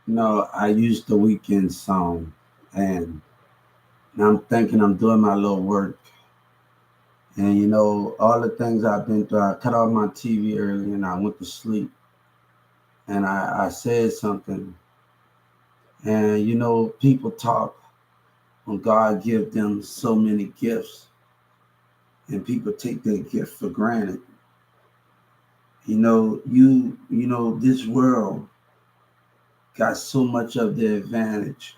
Like, I used the weekend song, and now I'm thinking I'm doing my little work. And all the things I've been through, I cut off my TV early and I went to sleep. And I said something. And people talk when God gives them so many gifts, and people take their gift for granted. This world got so much of the advantage.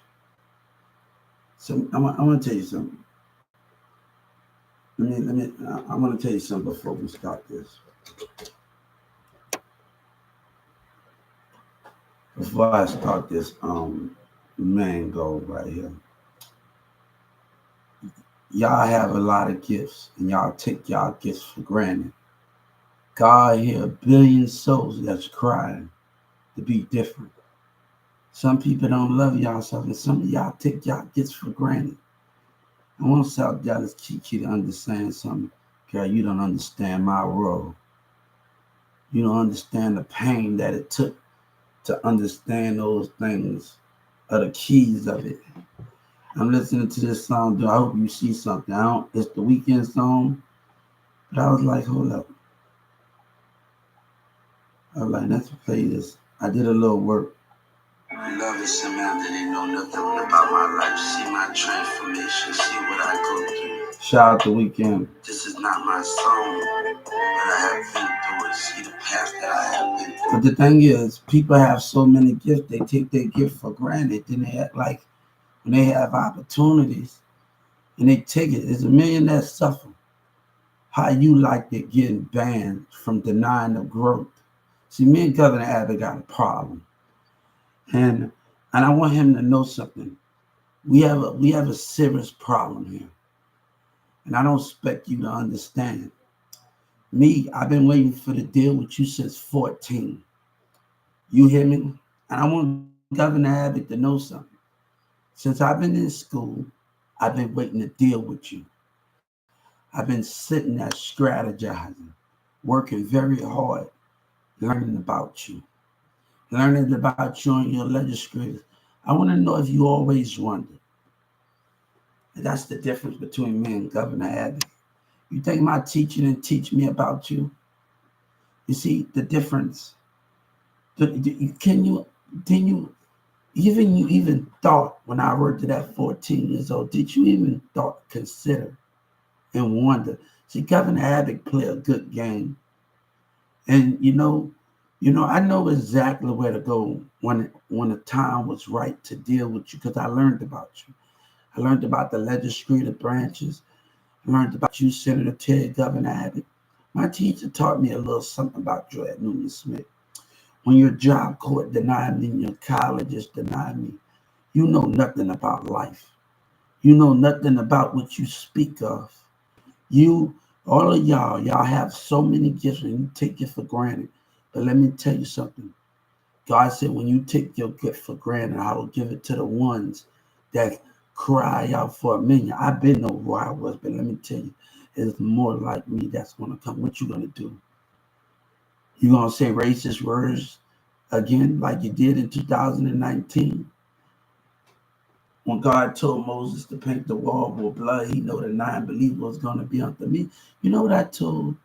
So I want to tell you something. I want to tell you something before we start this. Before I start this, main goal right here. Y'all have a lot of gifts, and y'all take y'all gifts for granted. God hear a billion souls that's crying to be different. Some people don't love y'all, and some of y'all take y'all gifts for granted. I want South Dallas Kiki to understand something. Girl, you don't understand my role. You don't understand the pain that it took to understand those things, are the keys of it. I'm listening to this song, dude. I hope you see something. It's the weekend song, but I was like, hold up. I was like, let's play this. I did a little work. Love is some out that they know nothing about my life. See my transformation, see what I go through. Shout out the weekend. This is not my song, but I have been through it. See the path that I have been through. But the thing is, people have so many gifts, they take their gift for granted. Then they act like when they have opportunities and they take it. There's a million that suffer. How you like it getting banned from denying the growth? See, me and Governor Abbott got a problem. And I want him to know something. We have a serious problem here. And I don't expect you to understand. Me, I've been waiting for the deal with you since 14. You hear me? And I want Governor Abbott to know something. Since I've been in school, I've been waiting to deal with you. I've been sitting there strategizing, working very hard, learning about you. Learning about you and your legislators. I want to know if you always wondered. And that's the difference between me and Governor Abbott. You think my teacher didn't teach me about you? You see the difference? You even thought when I worked at that 14 years old, did you even consider and wonder? See, Governor Abbott played a good game. And I know exactly where to go when the time was right to deal with you, because I learned about you. I learned about the legislative branches. I learned about you, Senator Ted, Governor Abbott. My teacher taught me a little something about you at Newman Smith. When your job court denied me and your colleges denied me, you know nothing about life. You know nothing about what you speak of. All of y'all have so many gifts and you take it for granted. But let me tell you something. God said, when you take your gift for granted, I will give it to the ones that cry out for a million. I've been know who I was, but let me tell you, it's more like me that's going to come. What you going to do? You going to say racist words again like you did in 2019? When God told Moses to paint the wall with blood, he know the 9 believers was going to be under me. You know what I told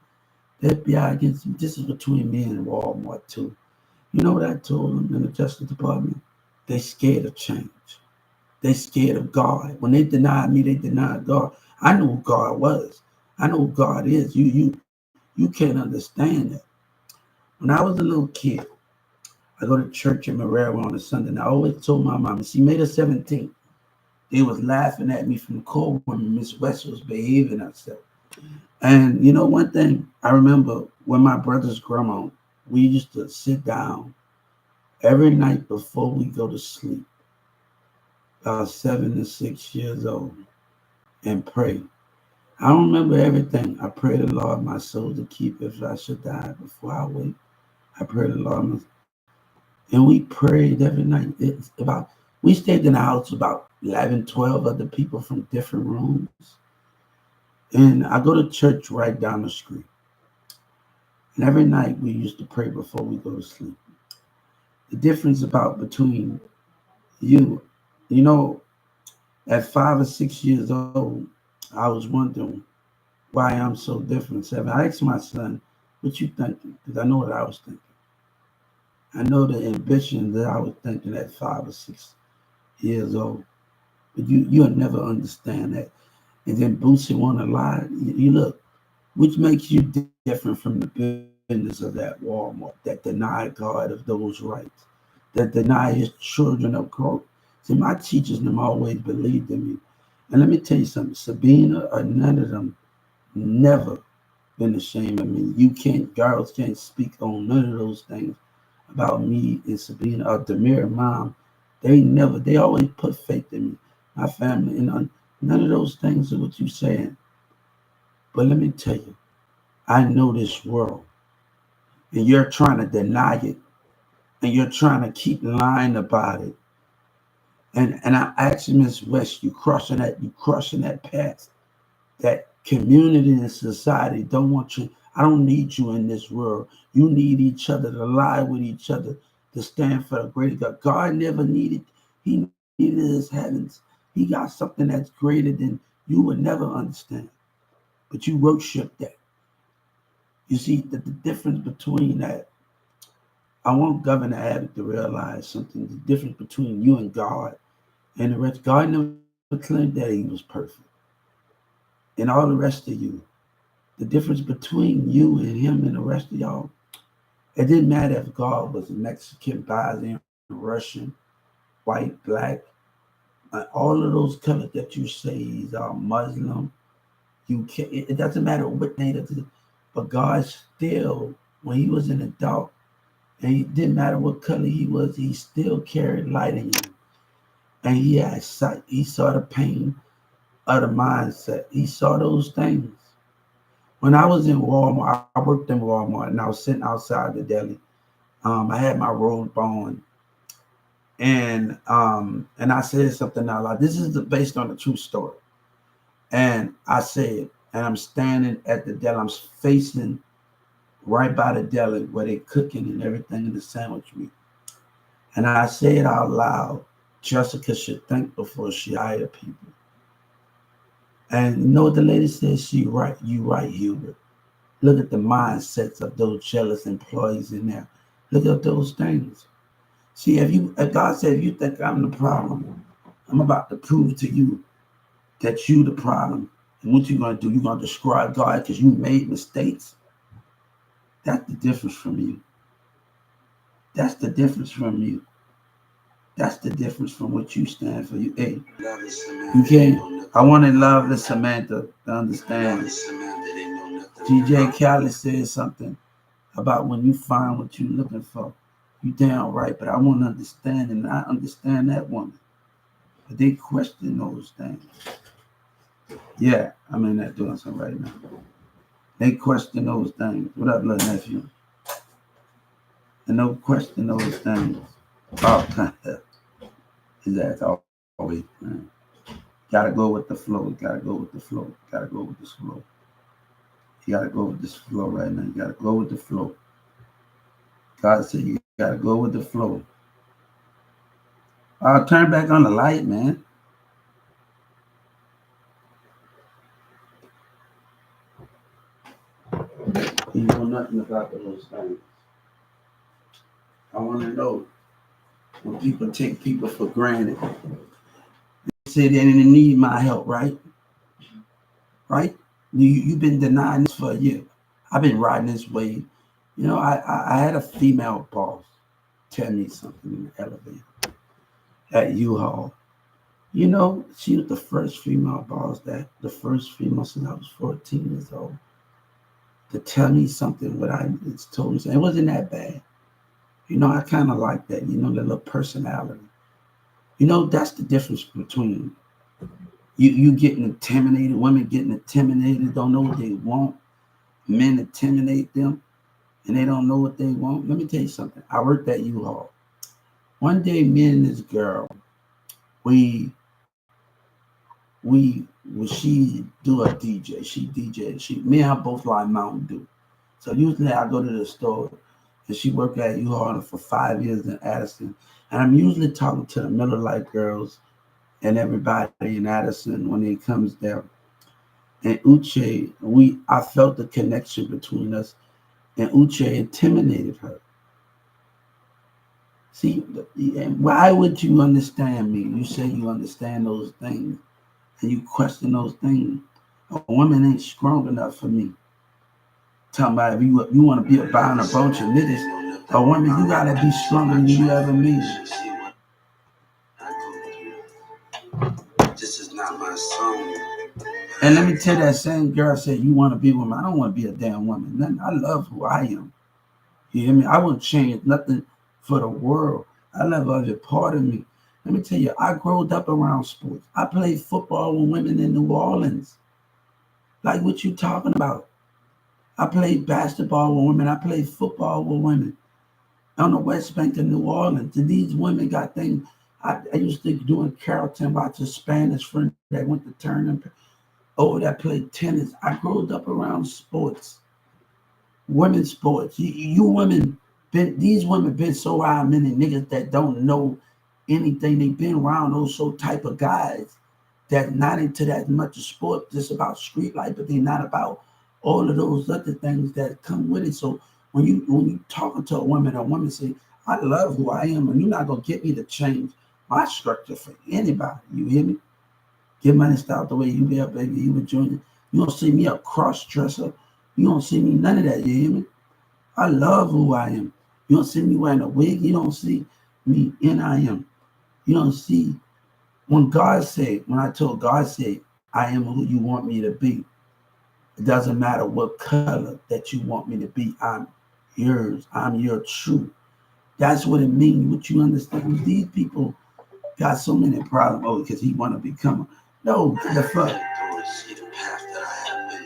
the FBI against me? This is between me and Walmart too. You know what I told them in the Justice Department? They scared of change. They scared of God. When they denied me, they denied God. I knew who God was. I know who God is. You can't understand that. When I was a little kid, I go to church in Marrero on a Sunday, and I always told my mom, she made her 17th. They was laughing at me from the cold when Miss West was behaving herself. And one thing, I remember when my brother's grandma, we used to sit down every night before we go to sleep, about 7 to 6 years old, and pray. I don't remember everything. I pray the Lord my soul to keep if I should die before I wake. I pray the Lord and we prayed every night. We stayed in the house about 11, 12 other people from different rooms. And I go to church right down the street. And every night we used to pray before we go to sleep. The difference about between you, you know, at 5 or 6 years old, I was wondering why I'm so different. Seven. I asked my son, "What you thinking?" Because I know what I was thinking. I know the ambition that I was thinking at 5 or 6 years old. But you'll never understand that. And then Boosie wanna lie. You look, which makes you different from the business of that Walmart that deny God of those rights, that deny his children of growth. See, my teachers them always believed in me. And let me tell you something, Sabina or none of them never been ashamed of me. You can't, girls can't speak on none of those things about me and Sabina or Demir mom. They always put faith in me, my family, and none of those things are what you saying. But let me tell you, I know this world, and you're trying to deny it, and you're trying to keep lying about it. And I actually, Miss West, you crossing that path. That community and society don't want you. I don't need you in this world. You need each other to lie with each other to stand for the greater God. God never needed. He needed his heavens. He got something that's greater than you would never understand. But you worship that. You see the difference between that. I want Governor Abbott to realize something. The difference between you and God and the rest. God never claimed that he was perfect. And all the rest of you. The difference between you and him and the rest of y'all, it didn't matter if God was Mexican, Brazilian, Russian, white, black, all of those colors that you say he's Muslim. You can It doesn't matter what native, but God still, when he was an adult, and it didn't matter what color he was, he still carried light in him, and he had sight. He saw the pain of the mindset. He saw those things. When I was in Walmart, I worked in Walmart, and I was sitting outside the deli. I had my robe on, and I said something out loud. This is based on a true story. And I said, and I'm standing at the deli. I'm facing right by the deli where they cooking and everything in the sandwich meat. And I said out loud, Jessica should think before she hire people. And you know what the lady said? She right. You right, Hubert. Look at the mindsets of those jealous employees in there. Look at those things. See, if God said, if you think I'm the problem, I'm about to prove to you that you the problem. And what you gonna do? You're gonna destroy God because you made mistakes. That's the difference from you. That's the difference from you. That's the difference from what you stand for. You can't. I want to love the Samantha to understand. TJ Callis said something about when you find what you're looking for. You damn right, but I want to understand, and I understand that woman. But they question those things. Yeah, I'm in that doing something right now. They question those things. What up, little nephew? And no question those things. Oh, his ass always, man. Gotta go with the flow. Gotta go with the flow. Gotta go with this flow. You gotta go with this flow right now. You gotta go with the flow. God said you gotta go with the flow. I'll turn back on the light, man. You know nothing about those things. I want to know when people take people for granted. They say they didn't need my help, right? Right? You've been denying this for a year. I've been riding this wave. You know, I had a female boss tell me something in the elevator at U-Haul. You know, she was the first female boss the first female since I was 14 years old to tell me something what I told me. So it wasn't that bad. You know, I kind of like that, the little personality. You know, that's the difference between you getting intimidated, women getting intimidated, don't know what they want. Men intimidate them and they don't know what they want. Let me tell you something. I worked at U-Haul. One day, me and this girl, we she do a DJ. She DJ. Me and her both like Mountain Dew. So usually I go to the store and she worked at U-Haul for 5 years in Addison. And I'm usually talking to the Miller Lite girls and everybody in Addison when it comes there. And Uche, I felt the connection between us, and Uche intimidated her. See, why would you understand me? You say you understand those things, and you question those things. A woman ain't strong enough for me. Talking about if you want to be about a bunch of niggas, a woman, you gotta be stronger than you ever mean. This is not my song. And let me tell you, that same girl said, you want to be a woman. I don't want to be a damn woman. I love who I am. You hear me? I wouldn't change nothing for the world. I love every part of me. Let me tell you, I grew up around sports. I played football with women in New Orleans. Like what you talking about? I played basketball with women. I played football with women on the West Bank of New Orleans. And these women got things. I used to do in Carrollton, watch a Spanish friend that went to turn over that played tennis. I grew up around sports, women's sports. You women, these women been so around many niggas that don't know anything. They been around those so type of guys that not into that much of sport, just about street life, but they not about all of those other things that come with it. So when you talking to a woman say, I love who I am, and you're not gonna get me to change my structure for anybody. You hear me? Get money style the way you live, baby. You a junior. You don't see me a cross dresser. You don't see me none of that. You hear me? I love who I am. You don't see me wearing a wig. You don't see me in I am. You don't see when I told God said, I am who you want me to be. It doesn't matter what color that you want me to be. I'm yours. I'm your truth. That's what it means. What you understand? These people got so many problems. Oh, because he want to become. No, the fuck.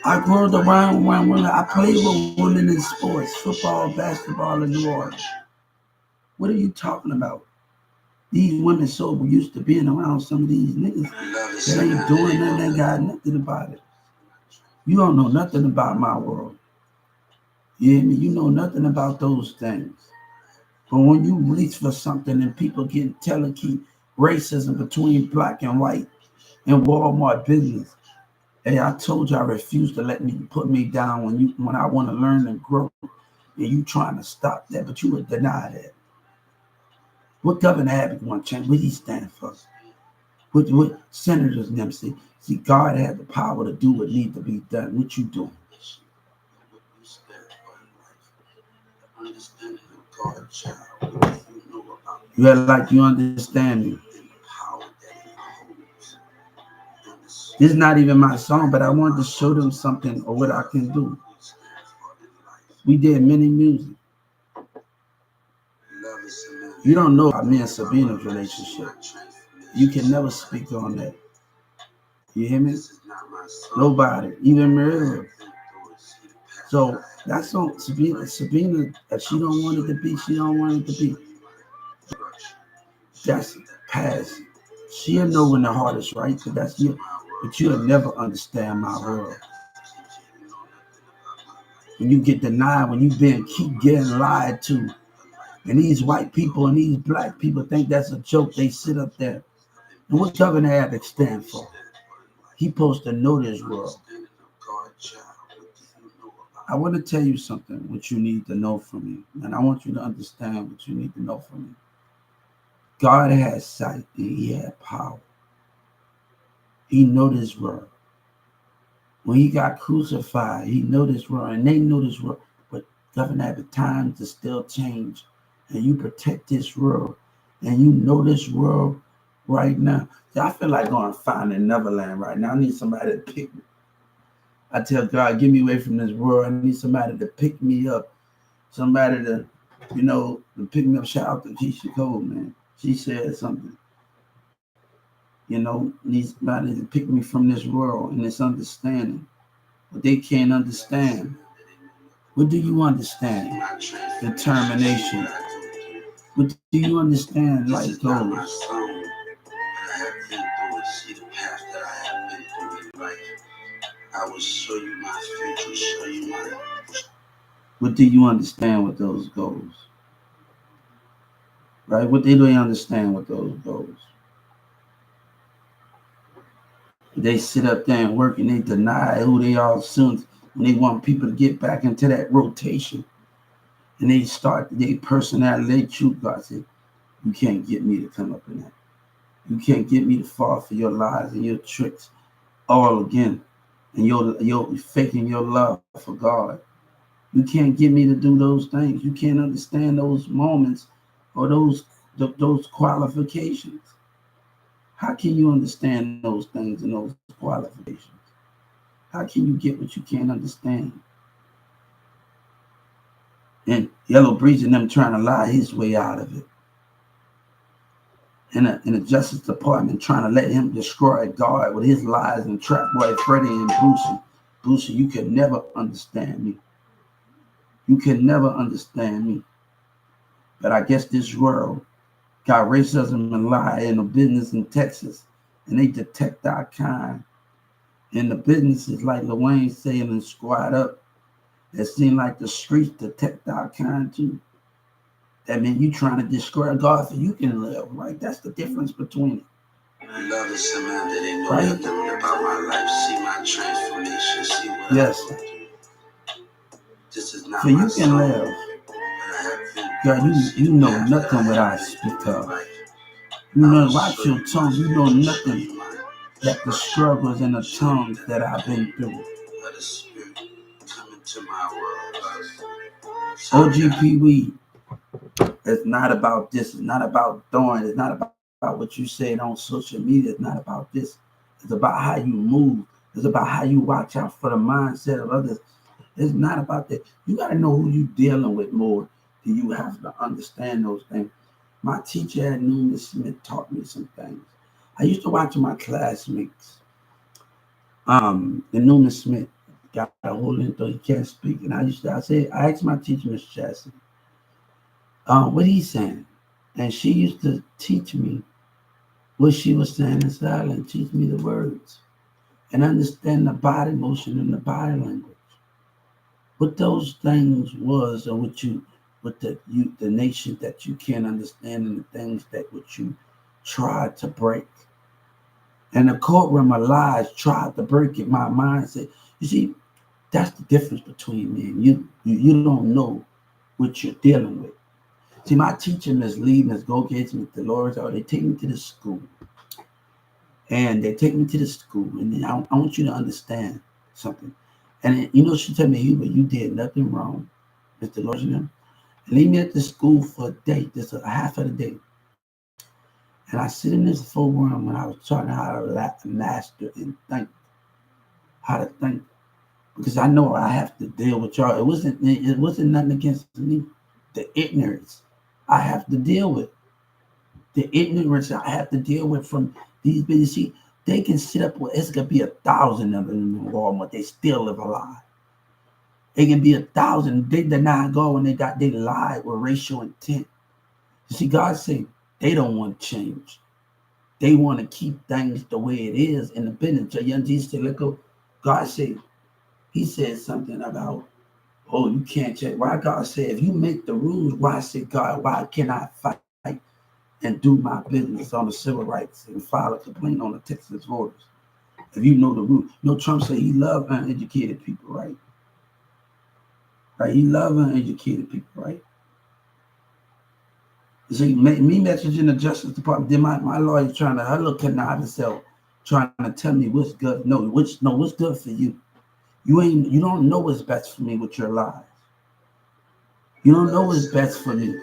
I grew up around women. I played with women in sports, football, basketball in New Orleans. What are you talking about? These women so used to being around some of these niggas that ain't doing nothing, they got nothing about it. You don't know nothing about my world. You hear me? You know nothing about those things. But when you reach for something and people get telling keep racism between black and white in Walmart business, hey, I told you I refuse to let me put me down when I want to learn and grow, and you trying to stop that, but you would deny that. What Governor Abbott want to change? What he stand for? What senators and them say? See, God had the power to do what need to be done. What you doing? You act like you understand me. This is not even my song, but I wanted to show them something or what I can do. We did many music. You don't know about me and Sabina's relationship. You can never speak on that. You hear me? Nobody, even Maria. So that's on Sabina. Sabina, if she don't want it to be, she don't want it to be. That's past. She'll know when the heart is right, but that's you. But you'll never understand my world. When you get denied, when you keep getting lied to, and these white people and these black people think that's a joke, they sit up there. And what Governor Abbott stand for? He supposed to know this world. I want to tell you something, what you need to know from me. And I want you to understand what you need to know from me. God has sight and he had power. He know this world. When he got crucified, he know this world, and they know this world. But Governor Abbott, time to still change, and you protect this world, and you know this world right now. See, I feel like going finding Neverland right now. I need somebody to pick me. I tell God, get me away from this world. I need somebody to pick me up. Somebody to, to pick me up. Shout out to Keisha Cole, man. She said something. Need somebody to pick me from this world and this understanding. But they can't understand. What do you understand? Determination. What do you understand? Life goals. I will show you my future, show you my What do you understand with those goals? Right? What do they understand with those goals? They sit up there and work and they deny who they are soon when they want people to get back into that rotation. And they start their personality, their truth. God said, you can't get me to come up in that. You can't get me to fall for your lies and your tricks all again. And you're faking your love for God. You can't get me to do those things. You can't understand those moments or those qualifications. How can you understand those things and those qualifications? How can you get what you can't understand? And Yellow Breeze and them trying to lie his way out of it. In the Justice Department trying to let him destroy God with his lies and trap boy Freddie and Brucey. Brucey, you can never understand me. You can never understand me. But I guess this world got racism and lie in the business in Texas, and they detect our kind. And the businesses like Lil saying and Squad Up, it seems like the streets detect our kind too. That means you trying to destroy God so you can live, right? That's the difference between it. Love is someone that ain't know nothing about my life. See my transformation. See what yes. This is not so you can live. God, you know nothing what I speak of. You know, watch your tongue. You know nothing that the struggles and the tongues that I've been through. OGP Weed. It's not about this. It's not about throwing. It's not about what you say on social media. It's not about this. It's about how you move. It's about how you watch out for the mindset of others. It's not about that. You got to know who you're dealing with more. Do you have to understand those things? My teacher at Newman Smith taught me some things. I used to watch my classmates. And Newman Smith got a whole intro. He can't speak. And I asked my teacher, Miss Chassie, what he's saying. And she used to teach me what she was saying in silence, teach me the words, and understand the body motion and the body language. What those things was, or what the nation that you can't understand, and the things that what you tried to break. And the courtroom of lies tried to break it. My mind said, you see, that's the difference between me and you. You don't know what you're dealing with. See, my teacher, Miss Lee, Miss Go-Gates, Miss Dolores, they take me to the school. And they take me to the school. And I want you to understand something. And she told me, Hubert, you did nothing wrong, Miss Dolores and them. And leave me at the school for a day, just a half of the day. And I sit in this full room when I was taught how to master and think. How to think. Because I know I have to deal with y'all. It wasn't nothing against me. The ignorance I have to deal with. The ignorance I have to deal with from these businesses. See, they can sit up with, it's going to be 1,000 of them in Walmart. They still live a lie. It can be 1,000. They deny God when they lied with racial intent. You see, God said they don't want to change. They want to keep things the way it is in the business. So young Jesus said, let go. God said, he said something about, oh, you can't change. Why God said, if you make the rules, why said God, why can I fight and do my business on the civil rights and file a complaint on the Texas voters? If you know the rules. Trump said he loved uneducated people, right? Right? He loved uneducated people, right? See, me messaging the Justice Department, then my lawyer trying to, her little connive herself, trying to tell me what's good. What's good for you. You don't know what's best for me with your lies. You don't know what's best for me.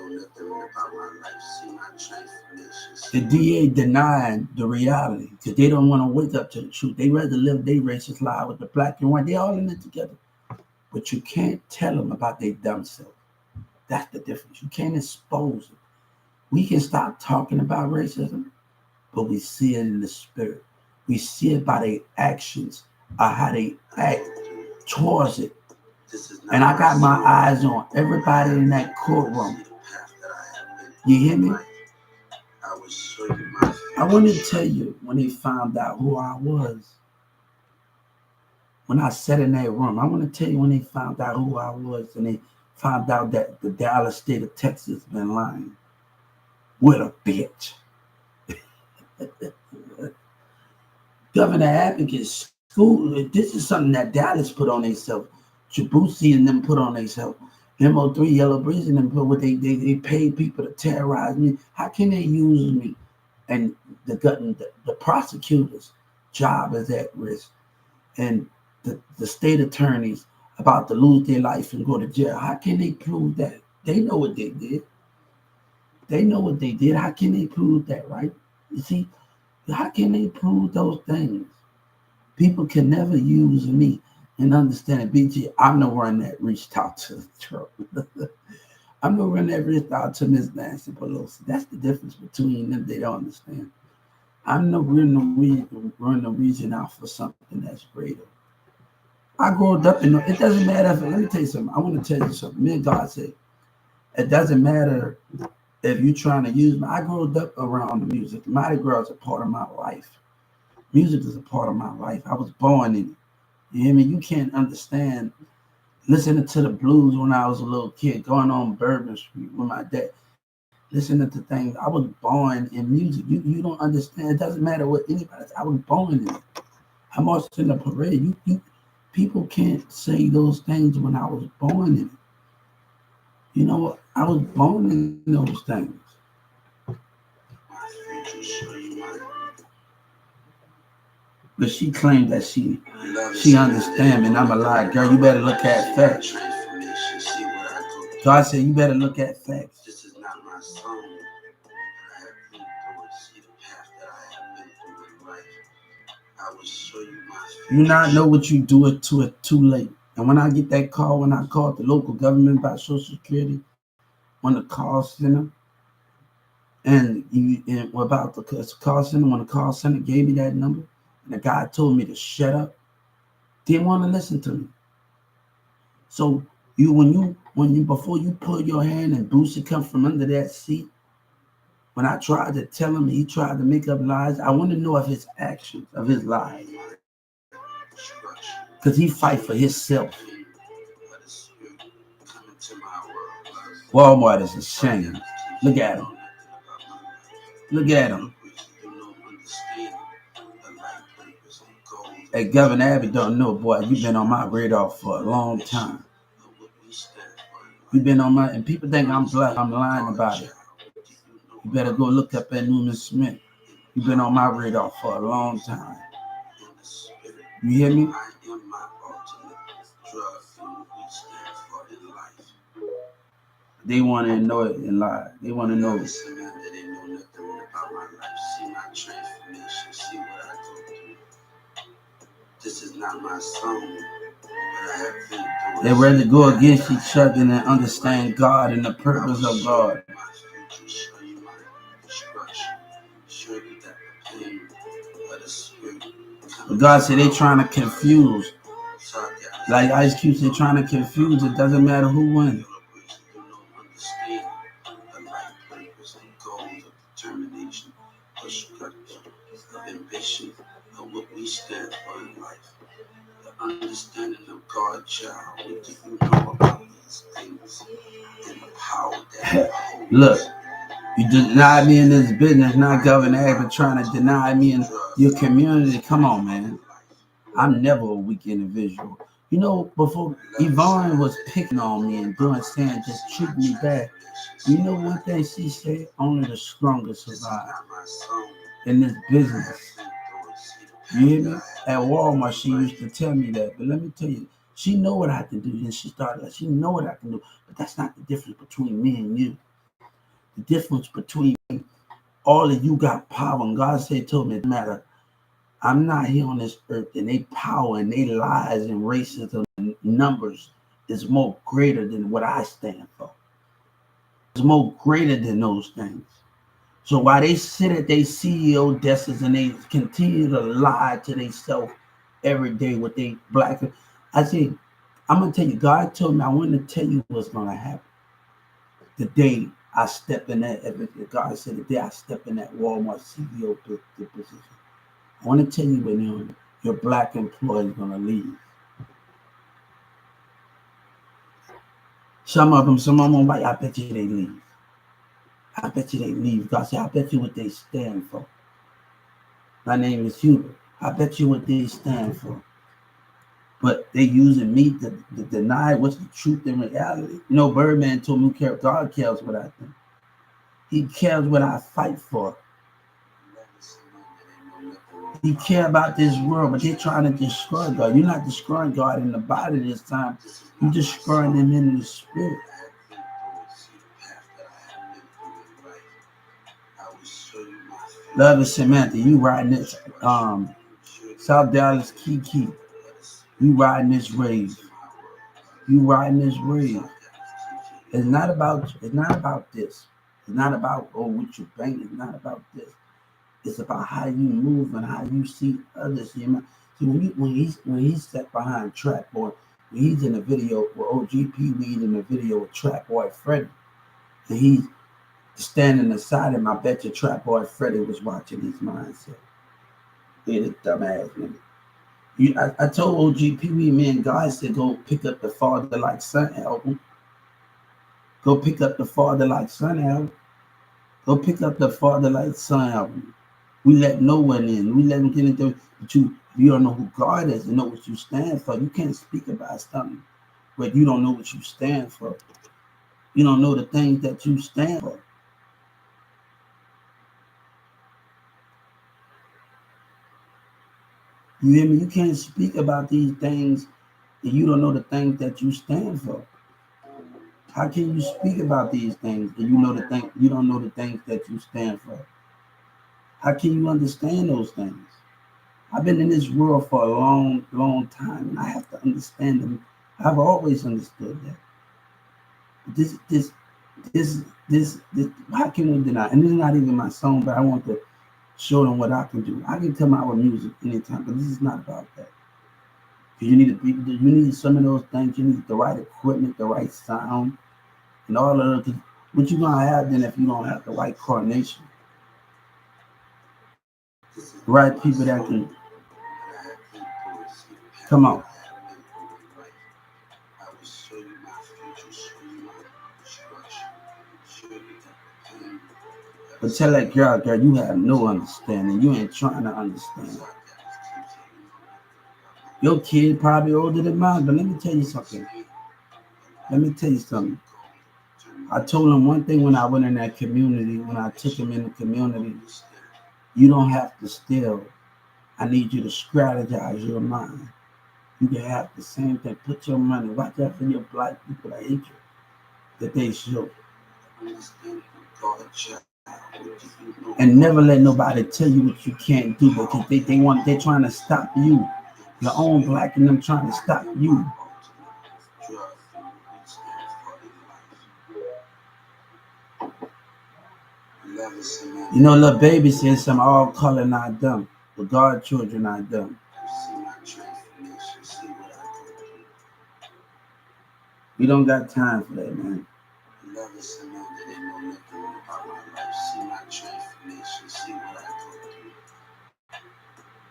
The DA denying the reality because they don't want to wake up to the truth. They rather live their racist lie with the black and white. They all in it together. But you can't tell them about their dumb self. That's the difference. You can't expose it. We can stop talking about racism, but we see it in the spirit. We see it by their actions or how they act towards it. And I got my eyes on everybody in that courtroom. You hear me? I want to tell you when they found out who I was. When I sat in that room, I want to tell you when they found out who I was and found out that the Dallas state of Texas been lying. What a bitch. Governor Advocate School, this is something that Dallas put on themselves. Jabusi and them put on themselves. MO3, Yellow Breeze and them put what they paid people to terrorize me. How can they use me? And the prosecutor's job is at risk. And the state attorneys about to lose their life and go to jail. How can they prove that? They know what they did. They know what they did. How can they prove that, right? You see, how can they prove those things? People can never use me and understand it. BG, I'm the one that reached out to Trump. I'm the one that reached out to Ms. Nancy Pelosi. That's the difference between them. They don't understand. I'm the reason out for something that's greater. I grew up in, it doesn't matter if, let me tell you something. I want to tell you something. Me and God said, it doesn't matter if you're trying to use me. I grew up around the music. Mardi Gras is a part of my life. Music is a part of my life. I was born in it. You hear me? You can't understand listening to the blues when I was a little kid, going on Bourbon Street with my dad, listening to things. I was born in music. You don't understand. It doesn't matter what anybody says. I was born in it. I'm also in the parade. People can't say those things when I was born in it. You know what? I was born in those things. But she claimed that she understands me, and I'm a lie. Girl, you better look at facts. God said, you better look at facts. This is not my song. I have been through it. See the path that I have been through in life. I will show you my future. You not know what you do it too late. And when I get that call, when I called the local government about Social Security on the call center, and about the call center, when the call center gave me that number, and the guy told me to shut up, didn't want to listen to me. So when you before you pull your hand and Boosie come from under that seat, when I tried to tell him, he tried to make up lies. I want to know of his actions, of his lies, because he fight for himself. Walmart is a shame. Look at him. Look at him. Hey, Governor Abbott don't know, boy, you've been on my radar for a long time. You've been on my, and people think I'm black. I'm lying about it. You better go look up at Newman Smith. You've been on my radar for a long time. You hear me? They want to know it and lie. They want to know it. This is not my song. They rather go against each other than understand God and the purpose of God. But God said they trying to confuse. Like Ice Cube said, trying to confuse. It doesn't matter who wins. Ambition of what we stand for in life. The understanding of God, child. What do you know about these things and the power that look, you deny me in this business, not Governor Abbott trying to deny me in your community. Come on, man. I'm never a weak individual. You know, before Yvonne was picking on me and saying just treat me bad. You know one thing she said? Only the strongest survive in this business. You hear me? At Walmart, she used to tell me that. But let me tell you, she know what I can do. And she know what I can do. But that's not the difference between me and you. The difference between all of you got power. And God told me, it matter. I'm not here on this earth, and they power and they lies and racism and numbers is more greater than what I stand for. It's more greater than those things. So while they sit at their CEO desks and they continue to lie to themselves every day with they black, I say, I'm gonna tell you, God told me I want to tell you what's gonna happen. The day I step in that, God said the day I step in that Walmart CEO position. I want to tell you when your black employee is going to leave. Some of them white, I bet you they leave. I bet you they leave. God said, I bet you what they stand for. My name is Hubert. I bet you what they stand for. But they using me to deny what's the truth in reality. You know, Birdman told me God cares what I think. He cares what I fight for. He cares about this world, but they're trying to destroy God. You're not destroying God in the body this time. You're destroying him in the spirit. Love is Samantha. You riding this South Dallas Kiki. You riding this wave. You riding this wave. It's not about this. It's not about what you think. It's not about this. It's about how you move and how you see others. See, when he's set behind Trap Boy, when he's in a video with OGP, lead in a video with Trap Boy Freddie, and he's standing aside him. I bet you Trap Boy Freddie was watching his mindset. He's a dumbass nigga. I told OGP, man, God said go pick up the Father Like Son album. Go pick up the Father Like Son album. Go pick up the Father Like Son album. We let no one in. We let them get into it. But you don't know who God is and know what you stand for. You can't speak about something but you don't know what you stand for. You don't know the things that you stand for. You hear me? You can't speak about these things and you don't know the things that you stand for. How can you speak about these things and you don't know the things that you stand for? How can you understand those things? I've been in this world for a long, long time, and I have to understand them. I've always understood that. This. How can we deny? And this is not even my song, but I want to show them what I can do. I can come out with music anytime, but this is not about that. Because you need some of those things. You need the right equipment, the right sound, and all of that. What you gonna have then if you don't have the right coordination? The right people that can come on. But tell that girl, you have no understanding. You ain't trying to understand. Your kid probably older than mine, but let me tell you something. I told him one thing when I went in that community, when I took him in the community, you don't have to steal. I need you to strategize your mind. You can have the same thing. Put your money. Watch out for your black people that hate you. That they show. And never let nobody tell you what you can't do because they're trying to stop you. Your own black and them trying to stop you. You know, little baby says some all color not dumb, but God children not dumb. We don't got time for that, man.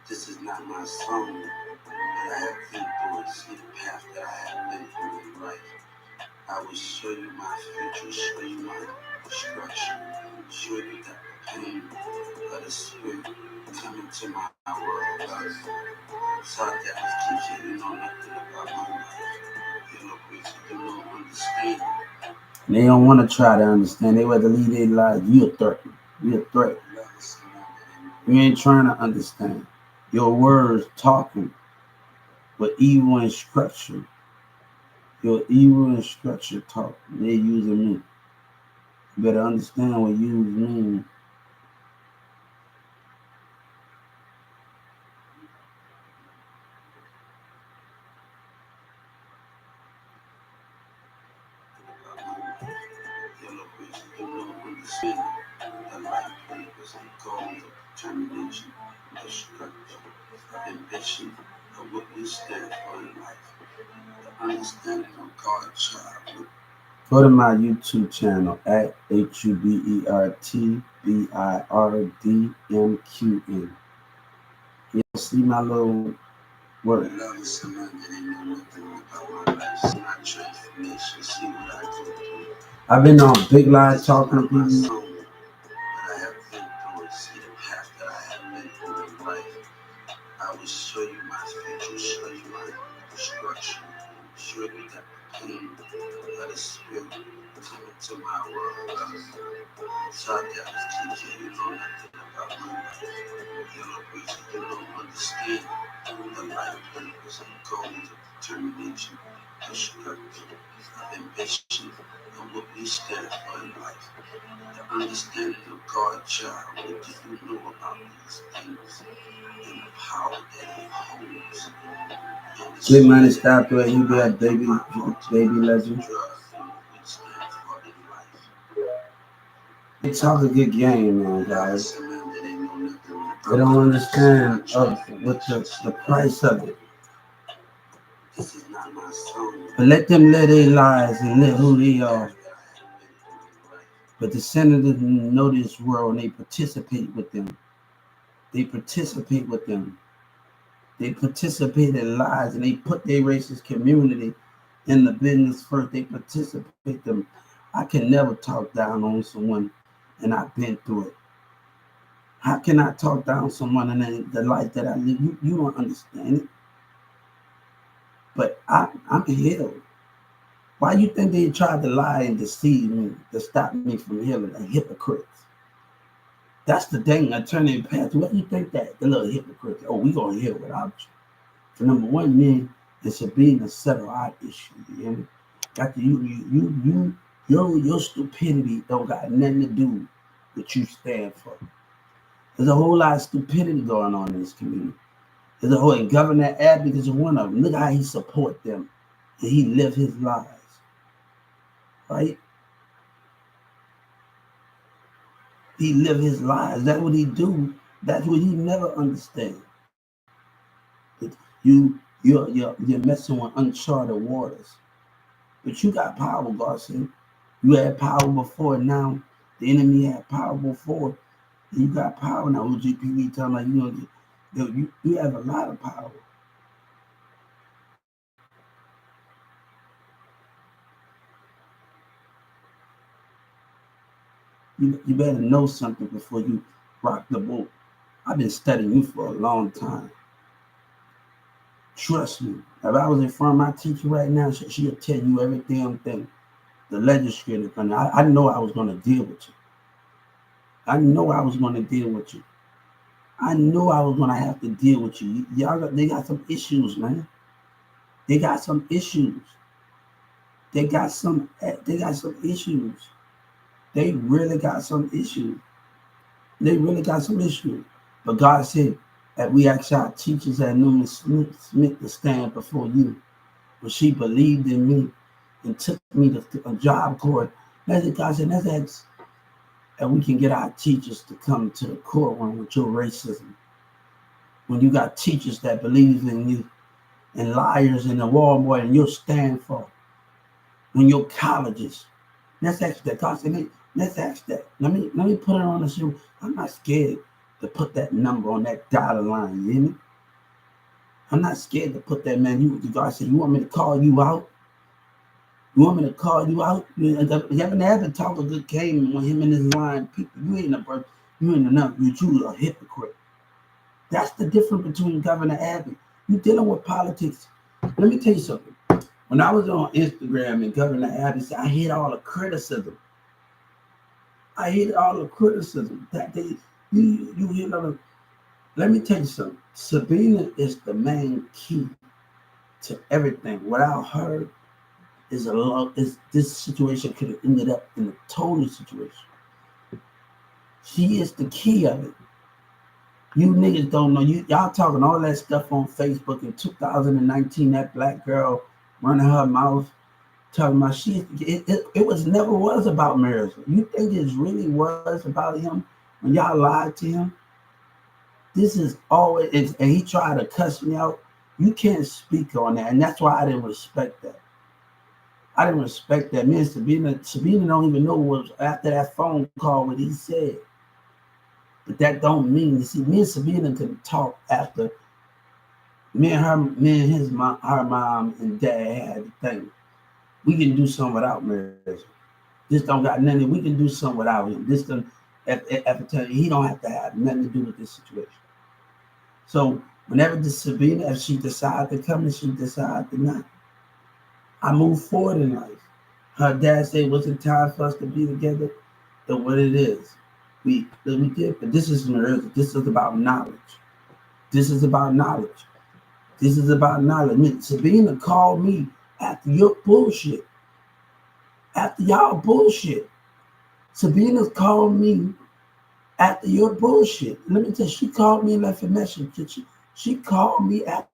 This is not my song, but I have been through it. See the path that I have been through in life. I will show you my future, show you my destruction, show you that the pain of the spirit coming to my world. Because South Dallas keeps you know nothing about my life. You know, preachers don't understand. They don't want to try to understand. They rather leave their lives. You're a threat. You're a threat. You ain't trying to understand. Your words talking, but evil and structure. Your evil and structure talk. They're using me. You better understand what use means. Determination, the structure, the ambition of what we stand for in life, the understanding of God's child. Go to my YouTube channel at HUBERTBIRDMQN. You'll see my little Word. Love is someone that ain't know nothing about my life. See my transformation. See what I go through. I've been on big line talking to people. But I have been through it. See the path that I have been through in life. I will show you my future, show you my destruction, show you that the pain of the spirit come into my world. So I got to teach you, you know nothing about my life. You know, reason you don't understand the life purpose and goals of determination and structure of ambition and what we stand for in life. The understanding of God's child, what do you know about these things and the power that it holds? Good money, stop where you be a baby legend. They talk a good game, man, guys. They don't understand what the price of it. But let them live their lives and live who they are. But the senators know this world and they participate with them. They participate with them. They participate in lies and they put their racist community in the business first. They participate them. I can never talk down on someone and I've been through it. How can I talk down on someone and the life that I live? You don't understand it. But I'm healed. Why you think they tried to lie and deceive me to stop me from healing? A hypocrites. That's the thing. I turn their path. What do you think that the little hypocrites? Oh, we gonna heal without you. So number one, man, it should be to settle our issue. You hear me? Got to your stupidity don't got nothing to do with what you stand for. There's a whole lot of stupidity going on in this community. There's a whole, and Governor Abbott is one of them. Look how he support them and he live his lives, right? He live his lives. That's what he do. That's what he never understand. You're messing with uncharted waters. But you got power, God said. You had power before. Now the enemy had power before. And you got power now. OGPV telling you have a lot of power. You better know something before you rock the boat. I've been studying you for a long time. Trust me. If I was in front of my teacher right now, she'll tell you every damn thing. The legislature, I know I was going to deal with you. I know I was going to deal with you. I knew I was going to have to deal with you. They got some issues, man. They got some issues. They got some issues. They really got some issues. They really got some issues. But God said that we asked our teachers at Newman Smith to stand before you. But she believed in me and took me to a job court. That's what God said, let's ask that we can get our teachers to come to the courtroom with your racism. When you got teachers that believe in you and liars in the Walmart and you'll stand for. When your colleges, let's ask that. God said, let's ask that. Let me put it on the shoe. I'm not scared to put that number on that dotted line. You hear me? I'm not scared to put that, man. God said, you want me to call you out? You want me to call you out? You haven't talked a good game when him and his line people. You ain't a person. You ain't enough. You a hypocrite. That's the difference between Governor Abbott. You dealing with politics. Let me tell you something. When I was on Instagram and Governor Abbott said, I hate all the criticism. That you know. Let me tell you something. Sabina is the main key to everything. Without her, this situation could have ended up in a total situation. She is the key of it. You niggas don't know. Y'all talking all that stuff on Facebook in 2019. That black girl running her mouth, talking about it never was about Marisol. You think it really was about him when y'all lied to him? This is always, and he tried to cuss me out. You can't speak on that, and that's why I didn't respect that. I didn't respect that. Me and Sabina don't even know what was after that phone call what he said. But that don't mean, you see, me and Sabina can talk after Me and his mom, her mom and dad had the thing. We can do something without marriage. This don't got nothing. We can do something without him. This don't. At the time, he don't have to have nothing to do with this situation. So whenever the Sabina, if she decide to come and she decide to not, I move forward in life. Her dad said, "Was it time for us to be together?" So what it is, we did. But this is marriage. This is about knowledge. This is about knowledge. This is about knowledge. Sabina called me after your bullshit. After y'all bullshit. Sabina called me after your bullshit. Let me tell you, she called me and left a message. She called me after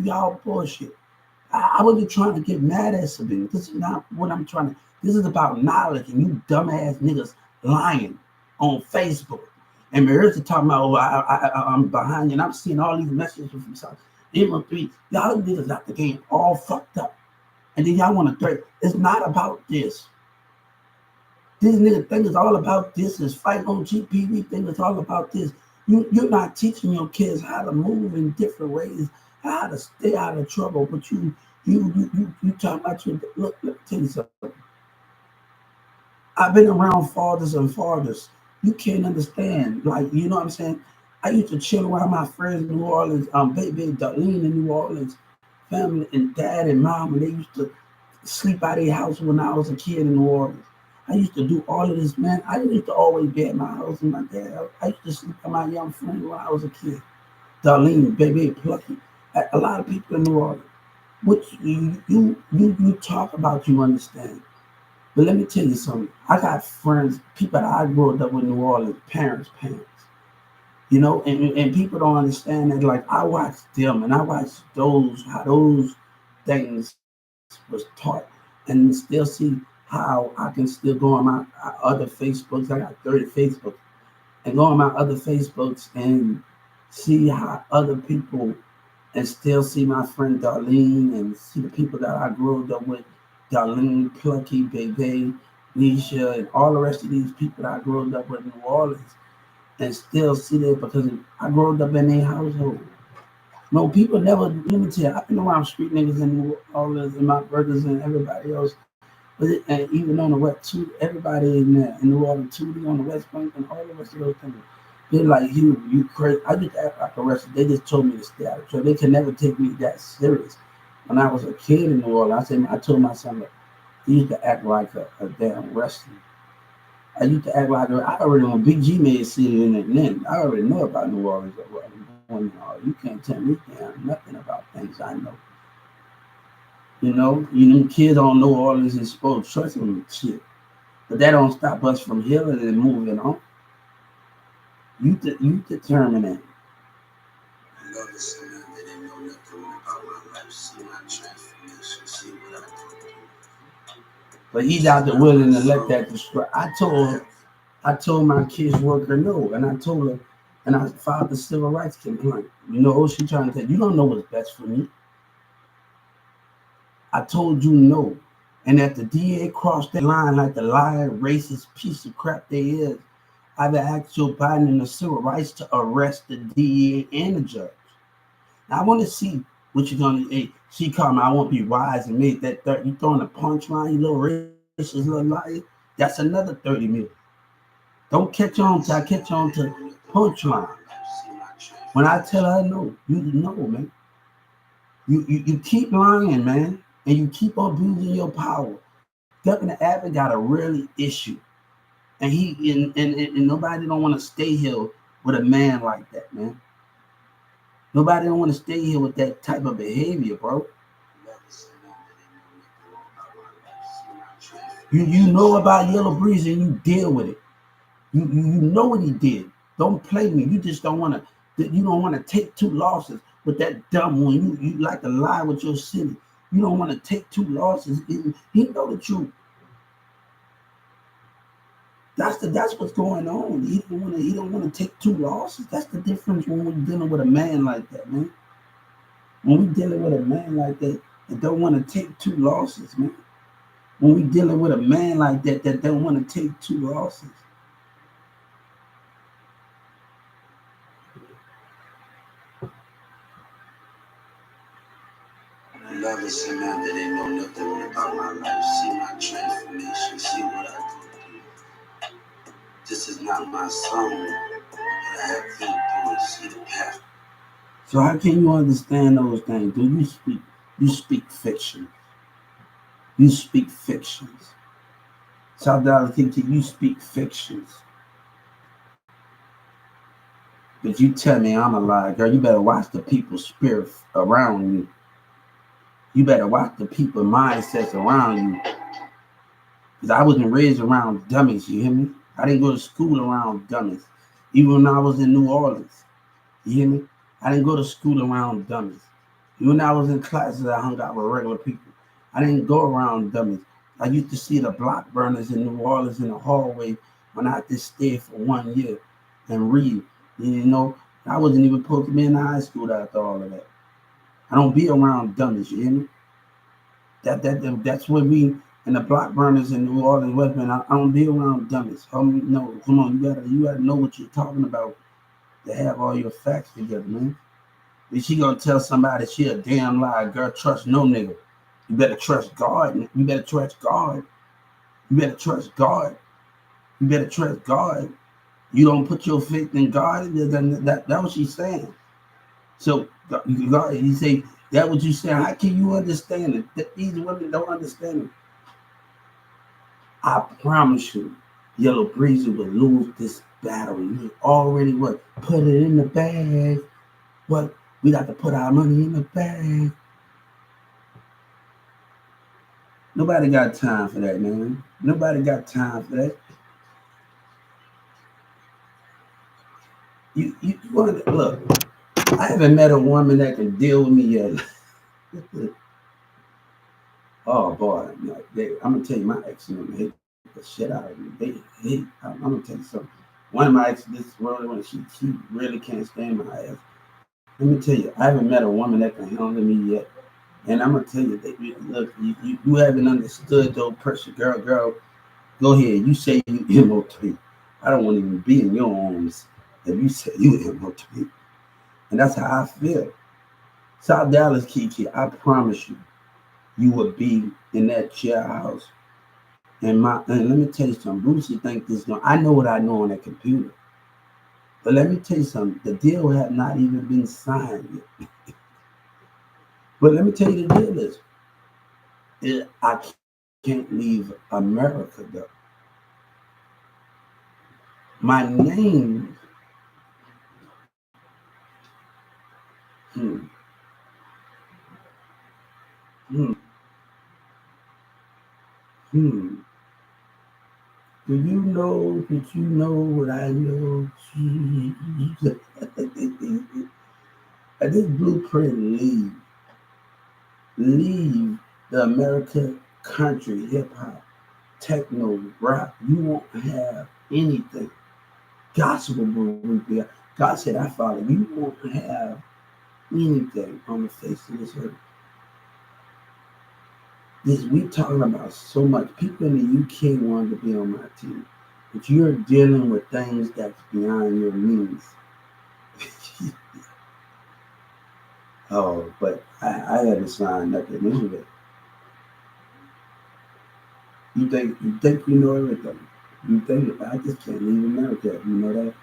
y'all bullshit. I wasn't trying to get mad at Sabina. This is not what I'm trying to. This is about knowledge and you dumbass niggas lying on Facebook. And Marissa talking about, oh, I'm behind you. And I'm seeing all these messages from South. Even 3, y'all niggas got the game all fucked up. And then y'all want to threat. It's not about this. This nigga thing is all about this. Is fight on GPV thing is all about this. You're not teaching your kids how to move in different ways, how to stay out of trouble. But you talk about your look. Let me tell you something. I've been around fathers and fathers. You can't understand. Like, you know what I'm saying? I used to chill around my friends in New Orleans, baby Darlene in New Orleans, family and dad and mom, and they used to sleep out of their house when I was a kid in New Orleans. I used to do all of this, man. I used to always be at my house and my dad. I used to sleep with my young friend when I was a kid. Darlene, baby, Plucky. A lot of people in New Orleans. What you talk about, you understand. But let me tell you something. I got friends, people that I grew up with in New Orleans, parents. You know, and people don't understand that. Like, I watched them and I watched how those things was taught, and still see how I can still go on my other Facebooks. I got 30 Facebooks, and go on my other Facebooks and see how other people, and still see my friend Darlene and see the people that I grew up with, Darlene, Plucky, Bebe, Nisha, and all the rest of these people that I grew up with in New Orleans, and still see that because I grew up in their household. No, people never, let me tell you, I've been around street niggas in New Orleans and my brothers and everybody else. But and even on the West, too, everybody in there, in New Orleans, too, on the West Bank and all the rest of those things. They're like, you crazy. I just act like the rest of. They just told me to stay out of trouble. They could never take me that serious. When I was a kid in New Orleans, I told my son, look, he used to act like a damn wrestler. I used to act like I already know Big G made city in it then. I already know about New Orleans. You can't tell me damn nothing about things I know. Kids don't know all this is supposed to trust them shit. But that don't stop us from healing and moving on. You determine it. I love to see them. They didn't know nothing about my life, see my transformation, see what I do. But he's out there willing to let that destroy. I told my kids worker no, and I told her, and I filed the civil rights complaint. You know, she trying to say, you don't know what's best for me. I told you no. And if the DA crossed that line like the lying, racist piece of crap they is, I've asked Joe Biden and the civil rights to arrest the DA and the judge. Now, I want to see what you're going to. Hey, she called me, I won't be wise and made that 30. You throwing a punchline, you little racist little liar. That's another 30 million. Don't catch on to punchline. When I tell her no, you know, man. You keep lying, man, and you keep abusing your power. Governor Abbott got a really issue, and and nobody don't want to stay here with a man like that, man. Nobody don't want to stay here with that type of behavior, bro. You know about Yellow Breeze and you deal with it. You know what he did. Don't play me. You just don't want to. You don't want to take 2 losses with that dumb one. You like to lie with your city. You don't want to take 2 losses. He know the truth. That's what's going on. He don't want to take 2 losses. That's the difference when we're dealing with a man like that, man. When we're dealing with a man like that don't want to take 2 losses, man. When we're dealing with a man like that don't want to take 2 losses. love is Samantha. They know nothing about my life. See my transformation. See what I go through. This is not my song, but I have been through it. See the path. So how can you understand those things? Do you speak fiction? You speak fictions. South Dallas King, you speak fictions. But you tell me I'm a liar, girl. You better watch the people's spirit around you. You better watch the people mindsets around you. Because I wasn't raised around dummies, you hear me? I didn't go to school around dummies. Even when I was in New Orleans, you hear me? I didn't go to school around dummies. Even when I was in classes, I hung out with regular people. I didn't go around dummies. I used to see the block burners in New Orleans in the hallway when I just stayed for 1 year and read. You know, I wasn't even supposed to be in high school after all of that. I don't be around dummies, you hear me? That's what we and the block burners in New Orleans, West Bend. I don't be around dummies. No, come on, you gotta know what you're talking about to have all your facts together, man. If she gonna tell somebody she a damn liar, girl, trust no nigga. You better trust God. You better trust God. You better trust God. You better trust God. You don't put your faith in God. That's what she's saying. So God, you say that what you saying. How can you understand it? That these women don't understand it. I promise you, Yellow Breezy will lose this battle. You already what? Put it in the bag. What? We got to put our money in the bag. Nobody got time for that, man. Nobody got time for that. You want to look. I haven't met a woman that can deal with me yet. Oh boy, I'm gonna tell you, my ex hate the shit out of me. They hate. I'm gonna tell you something. One of my ex, this world when she really can't stand my ass. Let me tell you, I haven't met a woman that can handle me yet. And I'm gonna tell you, look, you haven't understood though, person, girl, go ahead. You say you MOT. I don't want to even be in your arms if you say you MOT. And that's how I feel. South Dallas, Kiki, I promise you, you would be in that jailhouse. And let me tell you something. Lucy think this. I know what I know on that computer. But let me tell you something. The deal had not even been signed yet. But let me tell you the deal is, I can't leave America though. My name. Hmm, hmm, hmm. Do you know that you know what I know? This blueprint leave the American country, hip hop, techno, rap. You won't have anything. Gospel will be. God said, I follow. You won't have anything on the face of this earth. We talking about so much. People in the UK wanted to be on my team. But you're dealing with things that's beyond your means. Oh, but I haven't signed nothing anyway. You think you know everything. You think I just can't leave America. You know that?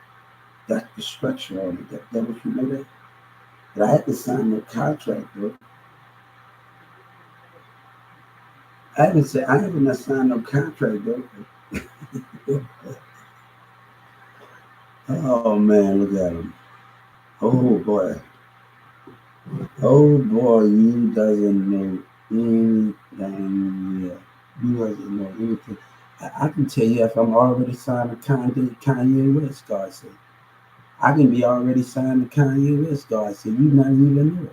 That's the structure on it. That what you know that? But I had to sign the contract, bro. I haven't signed no contract, bro. Oh man, look at him. Oh boy. Oh boy, you doesn't know anything yet. You doesn't know anything. I can tell you if I'm already signed to Kanye West, God said. I can be already signed to Kanye West, God said. You not even know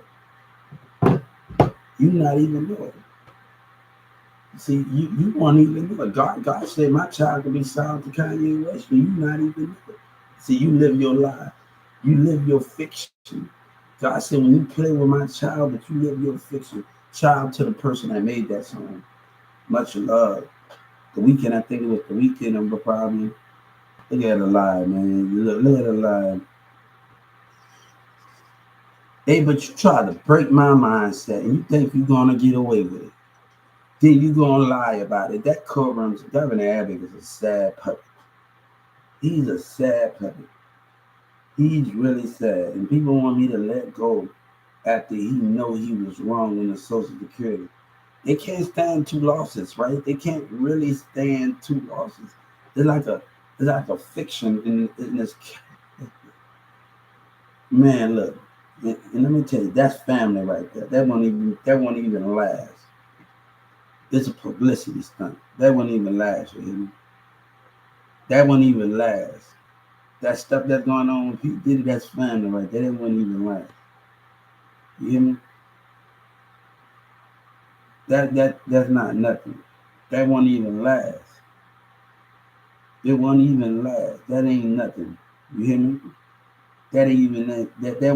it. You not even know it. See, you won't even know it. God said my child can be signed to Kanye West, but you not even know it. See, you live your life. You live your fiction. God said when you play with my child, but you live your fiction. Child to the person that made that song. Much love. The Weekend, I think it was The Weekend of the problem. Look at the lie, man. Look at the lie. Hey, but you try to break my mindset and you think you're gonna get away with it. Then you gonna lie about it. That courtroom's Governor Abbott is a sad puppet. He's a sad puppet. He's really sad. And people want me to let go after he know he was wrong in the Social Security. They can't stand two losses, right? They can't really stand two losses. They're like a it's like a fiction in this. Man, look, and let me tell you, that's family right there. That won't even last. It's a publicity stunt. That won't even last, you hear me? That won't even last. That stuff that's going on with Pete Diddy, that's family right there. That won't even last. You hear me? That's not nothing. That won't even last. It won't even last. That ain't nothing. You hear me? That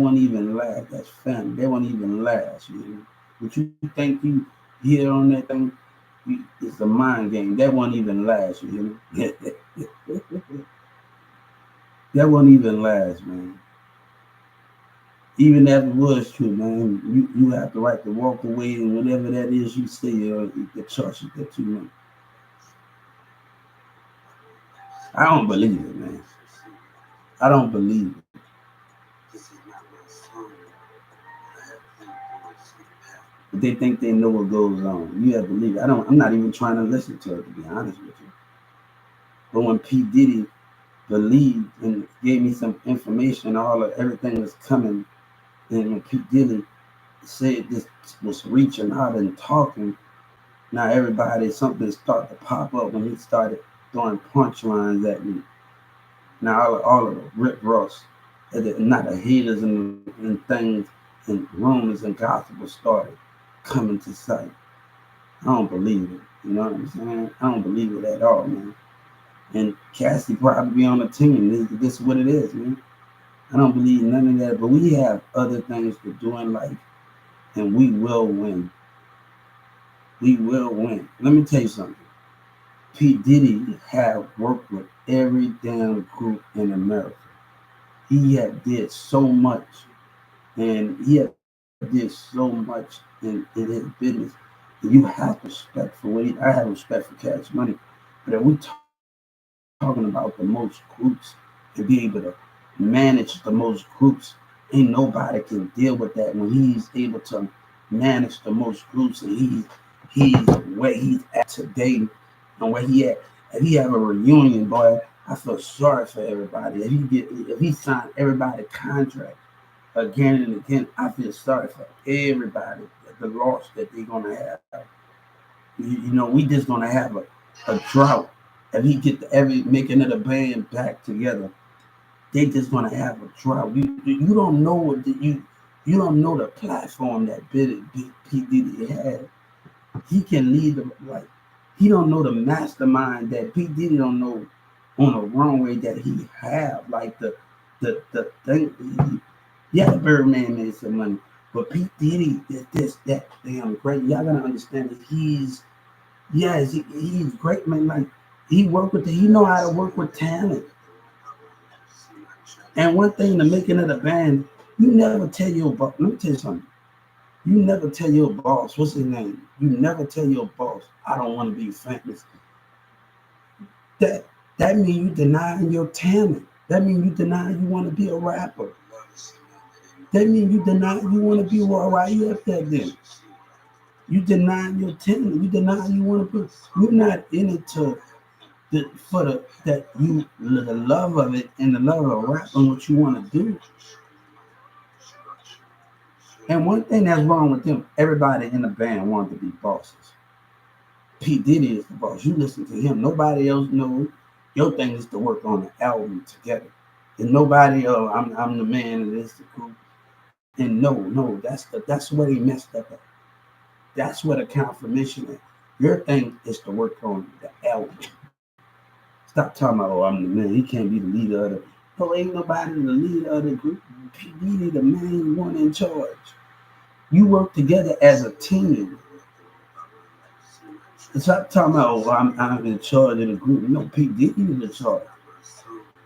won't even last. That's family. That won't even last. You hear me? What you think you hear on that thing? It's a mind game. That won't even last. You hear me? That won't even last, man. Even if it was true, man, you have the right to walk away and whatever that is you say, the charges that you make. I don't believe it, man. I don't believe it. But they think they know what goes on. You have to believe it. I'm not even trying to listen to it, to be honest with you. But when P. Diddy believed and gave me some information, everything was coming, and when P. Diddy said this was reaching out and talking, now something started to pop up when he started throwing punchlines at me. Now all of the Rick Ross, not the haters and things and rumors and gospel started coming to sight. I don't believe it. You know what I'm saying? I don't believe it at all, man. And Cassie probably be on the team. This is what it is, man. I don't believe none of that. But we have other things to do in life, and we will win. We will win. Let me tell you something. P. Diddy have worked with every damn group in America. He had did so much, and he had did so much in his business. And you have respect for I have respect for Cash Money, but if we talking about the most groups and be able to manage the most groups, ain't nobody can deal with that when he's able to manage the most groups and he's where he's at today and where he at. If he have a reunion, boy, I feel sorry for everybody. If he signed everybody contract again and again, I feel sorry for everybody. The loss that they're gonna have. We just gonna have a drought. If he get make another band back together, they just gonna have a drought. You don't know you don't know the platform that P. Diddy had. He can lead them like he don't know the mastermind that P. Diddy don't know on a runway that he have. Like the thing. Yeah, the Birdman made some money, but P. Diddy is that damn great. Y'all gotta understand that he's great, man. Like he know how to work with talent. And one thing, the making of the band, you never tell your boss. Let me tell you something. You never tell your boss, what's his name? You never tell your boss, I don't want to be famous. That means you denying your talent. That means you deny you want to be a rapper. That means you deny you want to be why you up there then. You deny your talent. You deny you want to be. You're not in it for the love of it and the love of rap and what you want to do. And one thing that's wrong with them, everybody in the band wanted to be bosses. P. Diddy is the boss. You listen to him. Nobody else knows. Your thing is to work on the album together. And nobody, I'm the man and this the group. And no, that's where they messed up at. That's where the confirmation is. Your thing is to work on the album. Stop talking about, I'm the man. He can't be the leader of the. No, ain't nobody the leader of the group. P. Diddy the main one in charge. You work together as a team. Stop talking about, I'm in charge of the group. No, P. Diddy is in charge.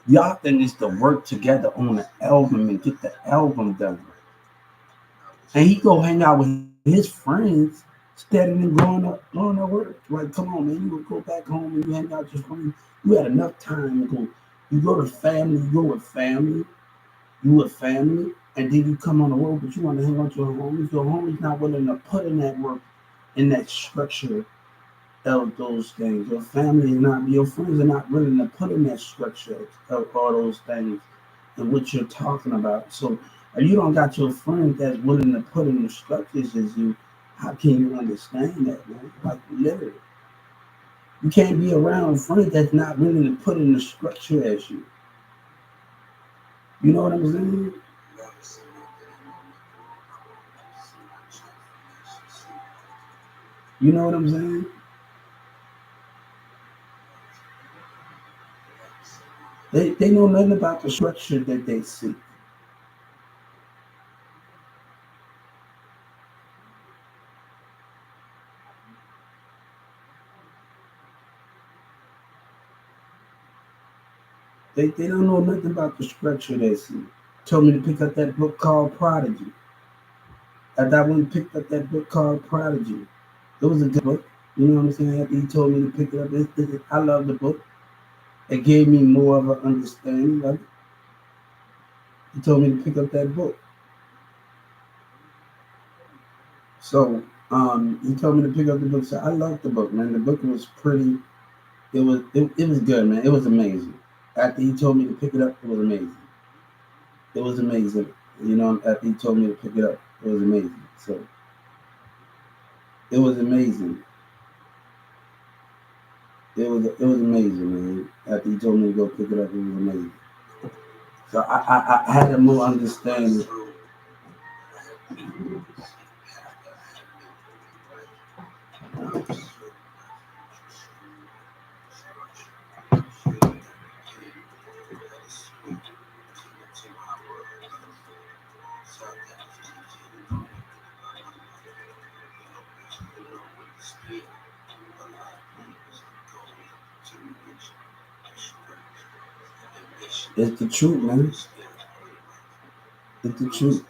Y'all thing is to work together on the album and get the album done. And he go hang out with his friends instead of them going to work. Like, come on, man, you would go back home and you hang out with your friends. You had enough time to go. You go to family, you go with family, you with family, and then you come on the road, but you want to hang out with your homies. Your homies not willing to put in that work, in that structure of those things. Your family is not, your friends are not willing to put in that structure of all those things and what you're talking about. So if you don't got your friends that's willing to put in the structures as you, how can you understand that, man? Like literally. You can't be around friends that's not willing to put in the structure as you. You know what I'm saying? You know what I'm saying? They know nothing about the structure that they see. They don't know nothing about the structure they see. Told me to pick up that book called Prodigy. After I went and picked up that book called Prodigy. It was a good book. You know what I'm saying? After he told me to pick it up, I love the book. It gave me more of an understanding of it. He told me to pick up that book. So he told me to pick up the book. So I loved the book, man. The book was pretty. It was good, man. It was amazing. After he told me to pick it up, it was amazing. It was amazing. You know, after he told me to pick it up, it was amazing. So it was amazing. It was amazing, man. After he told me to go pick it up, it was amazing. So I had a more understanding. It's the truth, man. It's the truth.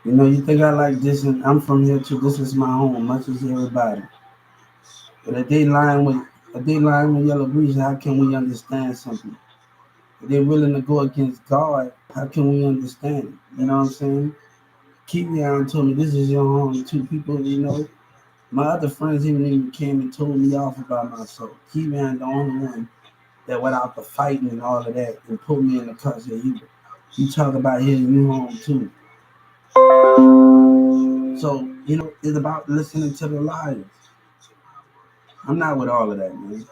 You know, you think I like this, and I'm from here too. This is my home, much as everybody. But if they lying with Yellow Breeze, how can we understand something? If they're willing to go against God, how can we understand it? You know what I'm saying? Kevion told me this is your home. Two people, you know. My other friends even came and told me off about myself. Kevion the only one that without the fighting and all of that and put me in the car. Said you talk about his new home too. So, you know, it's about listening to the liars. I'm not with all of that, man.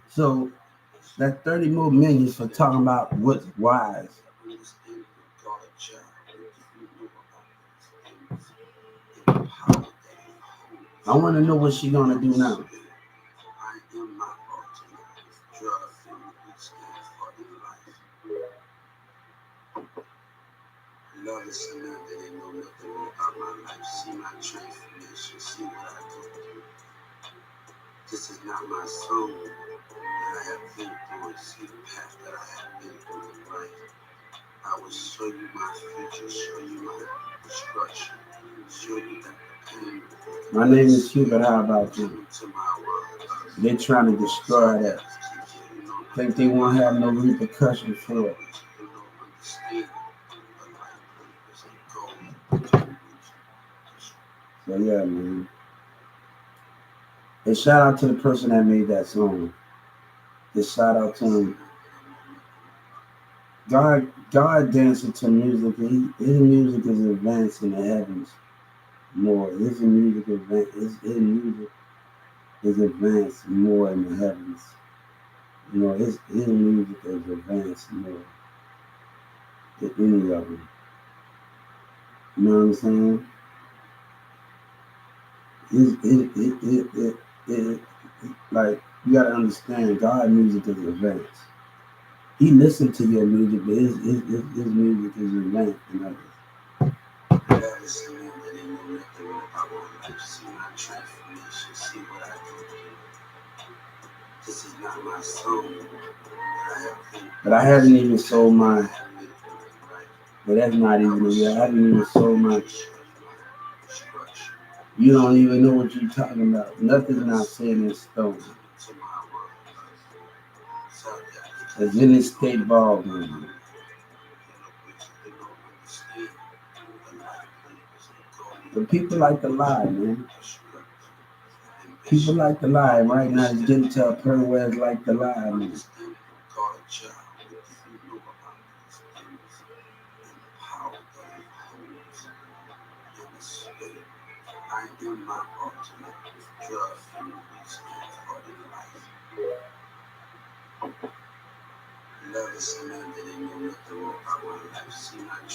So that 30 more millions for talking about what's wise. I want to know what she gonna do now. My name is Hubert. How about you? They're trying to destroy that. Think they won't have no repercussion for it. So yeah, man. And shout out to the person that made that song. Just shout out to him. God dancing to music. His music is advancing the heavens more. His music is advanced more in the heavens. You know, his music is advanced more than any of them. You know what I'm saying? His, like you gotta understand, God music is advanced. He listened to your music, but his music is advanced than others. But I haven't even sold mine. But that's not even real. I haven't even sold mine. You don't even know what you're talking about. Nothing's not set in stone. It's in this state ball game. But people like to lie, man. People like to lie. Right now, it's getting to a point where it's like to lie, man.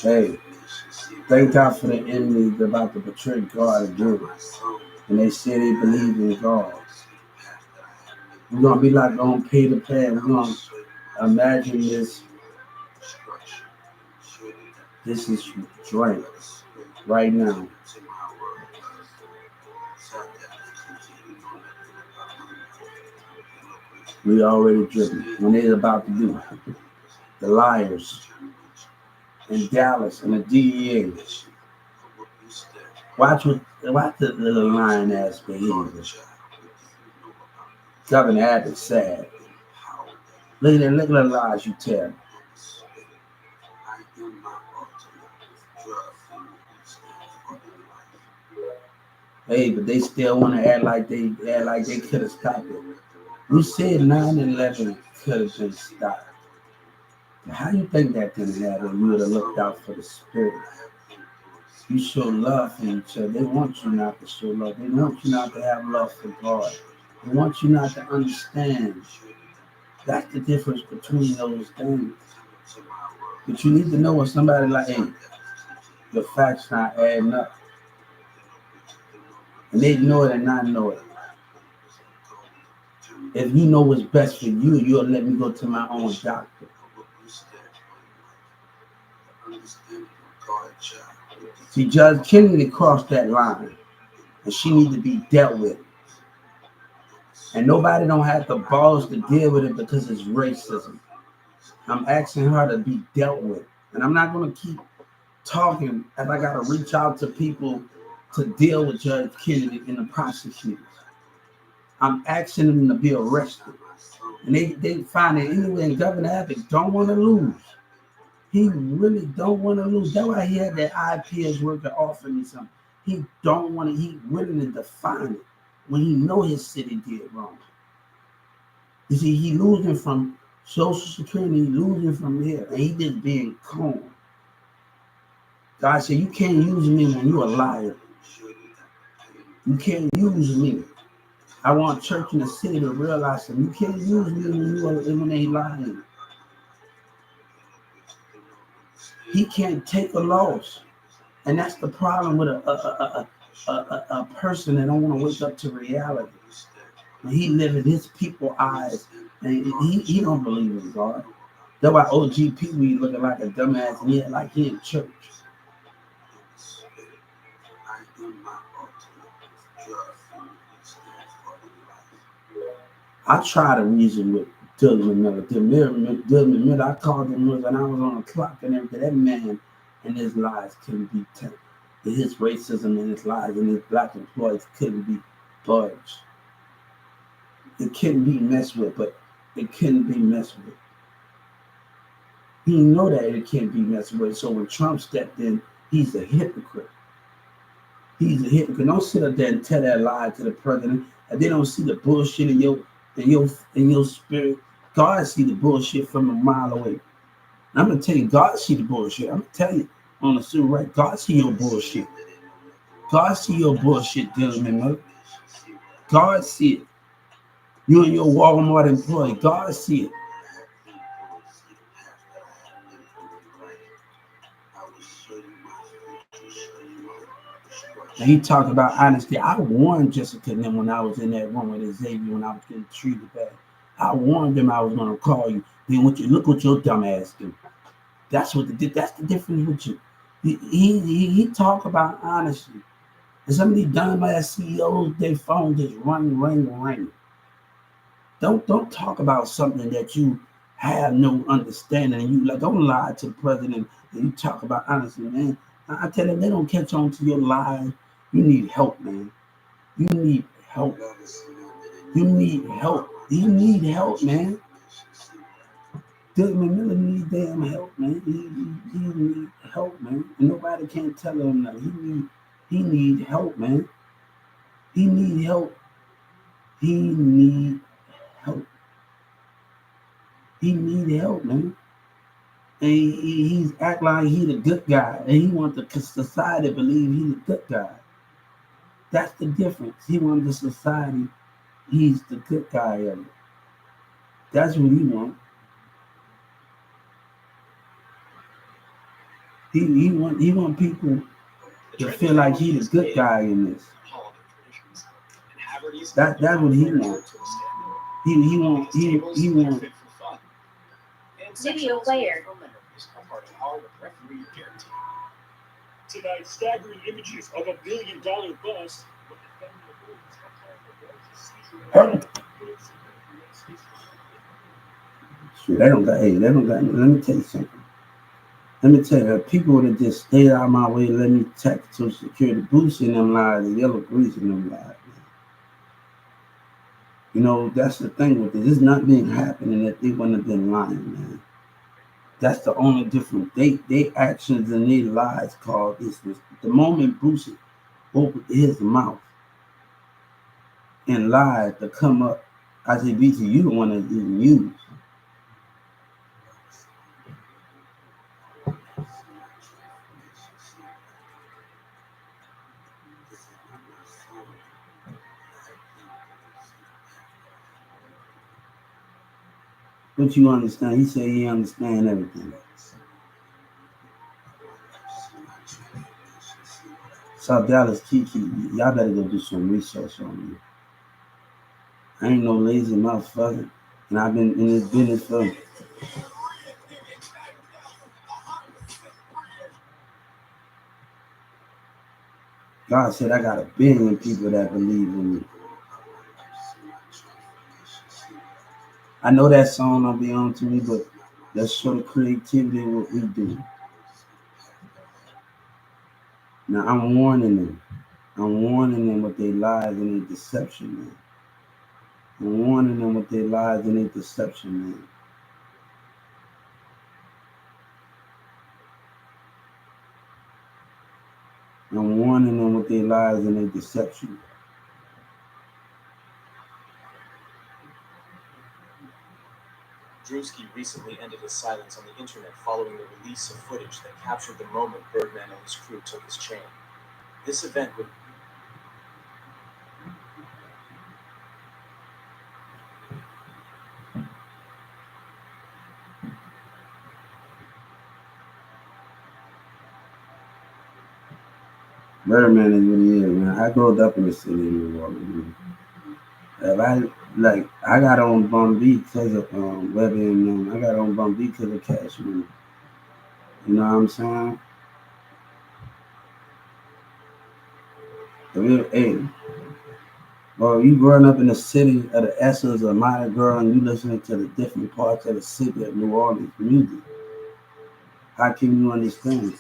Hey, thank God for the enemies about to betray God again. And they say they believe in God. We're going to be like on pay to play. We're going to imagine this. This is drink right now. We already driven when they're about to do it. The liars in Dallas and the DEA. Watch the little lying ass behavior. Governor Abbott's sad. Look at the lies you tell. Hey, but they still want to act like they could have stopped it. We said 9/11 could have been stopped. How do you think that could have happened? You would have looked out for the spirit. You show love for each other. They want you not to show love. They want you not to have love for God. They want you not to understand. That's the difference between those things. But you need to know when somebody like, hey, the facts not adding up. And they know it and not know it. If you know what's best for you, you'll let me go to my own doctor. See, Judge Kennedy crossed that line, and she needs to be dealt with. And nobody don't have the balls to deal with it because it's racism. I'm asking her to be dealt with. And I'm not going to keep talking as I got to reach out to people to deal with Judge Kennedy and the prosecutors. I'm asking them to be arrested. And they find it anyway, and Governor Abbott don't want to lose. He really don't want to lose. That's why he had that IPS worker offer me something. He don't want to, he willing to define it when he know his city did wrong. You see, he losing from Social Security, he losing from here, and he just being calm. God said, you can't use me when you're a liar. You can't use me. I want church in the city to realize that you can't use me when they lying. He can't take a loss. And that's the problem with a person that don't want to wake up to reality. And he live in his people's eyes, and he don't believe in God. That's why OGP we looking like a dumbass, and yet like he in church. I try to reason with Douglas Miller. I called him when I was on the clock and everything. That man and his lies couldn't be taken. His racism and his lies and his black employees couldn't be budged. It couldn't be messed with, but it couldn't be messed with. He know that it can't be messed with. So when Trump stepped in, he's a hypocrite. He's a hypocrite. Don't sit up there and tell that lie to the president, and they don't see the bullshit in your spirit. God see the bullshit from a mile away. And I'm gonna tell you, God see the bullshit. I'm gonna tell you on the civil right, God see your bullshit. God see your bullshit, Dylan. God see it. You and your Walmart employee, God see it. And he talked about honesty. I warned Jessica and them when I was in that room with Xavier when I was getting treated bad. I warned them I was going to call you. Then look what your dumb ass do. That's the difference with you. He talk about honesty. And some of these dumbass CEOs, their phone just ring. Don't talk about something that you have no understanding. And you like don't lie to the president and you talk about honesty, man. I tell them they don't catch on to your lies. You need help, man. You need help. You need help. You need help, man. Desmond Miller need damn help, man. He need help, man. And nobody can tell him nothing. He need help, man. He need help. He need help. He need help, man. And he's act like he the good guy, and he wants the society to believe he's the good guy. That's the difference. He wants the society. He's the good guy of it. That's what he wants. He want people to feel like he's the good guy in this. That's what he wants. He wants. Video player. Tonight's staggering images of $1 million bust. They don't got. Let me tell you something. Let me tell you, people would have just stayed out of my way. Let me check Social Security, boosting them lies, and yellow greasing them lies. You know, that's the thing with it. There's nothing happening that they wouldn't have been lying, man. That's the only difference. They actions and their lies called this. The moment Bruce opened his mouth and lied to come up, I said, BT, you don't want to even use. But you understand? He said he understand everything. South Dallas Kiki, y'all better go do some research on me. I ain't no lazy motherfucker, and I've been in this business for. God said I got 1 billion people that believe in me. I know that song don't be on to me, but let's show the creativity of what we do. Now I'm warning them. I'm warning them with their lies and their deception, man. I'm warning them with their lies and their deception, man. I'm warning them with their lies and their deception. Drewski recently ended his silence on the internet following the release of footage that captured the moment Birdman and his crew took his chain. This event would... Birdman is what he is, man. I grew up in the city of New Orleans, man. I got on Bum B because of Webby and them. I got on Bum B because of Cash Money. You know what I'm saying? Hey, well, you growing up in the city of the essence of Mardi Gras and you listening to the different parts of the city of New Orleans music. How can you understand?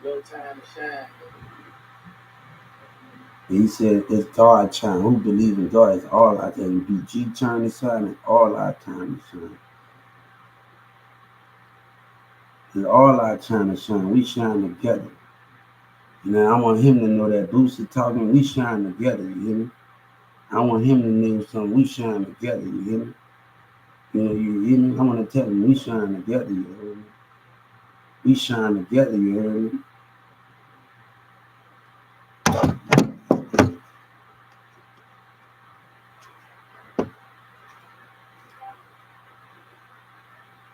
No time to shine. He said, it's God time. Who believes in God? It's all our time. BG time to shine and all our time to shine. It's all our time to shine. We shine together. You know, I want him to know that Boosie talking, we shine together, you hear me? I want him to know something, we shine together, you hear me? You know, you hear me? I want to tell him, we shine together, you hear me? We shine together, you hear me?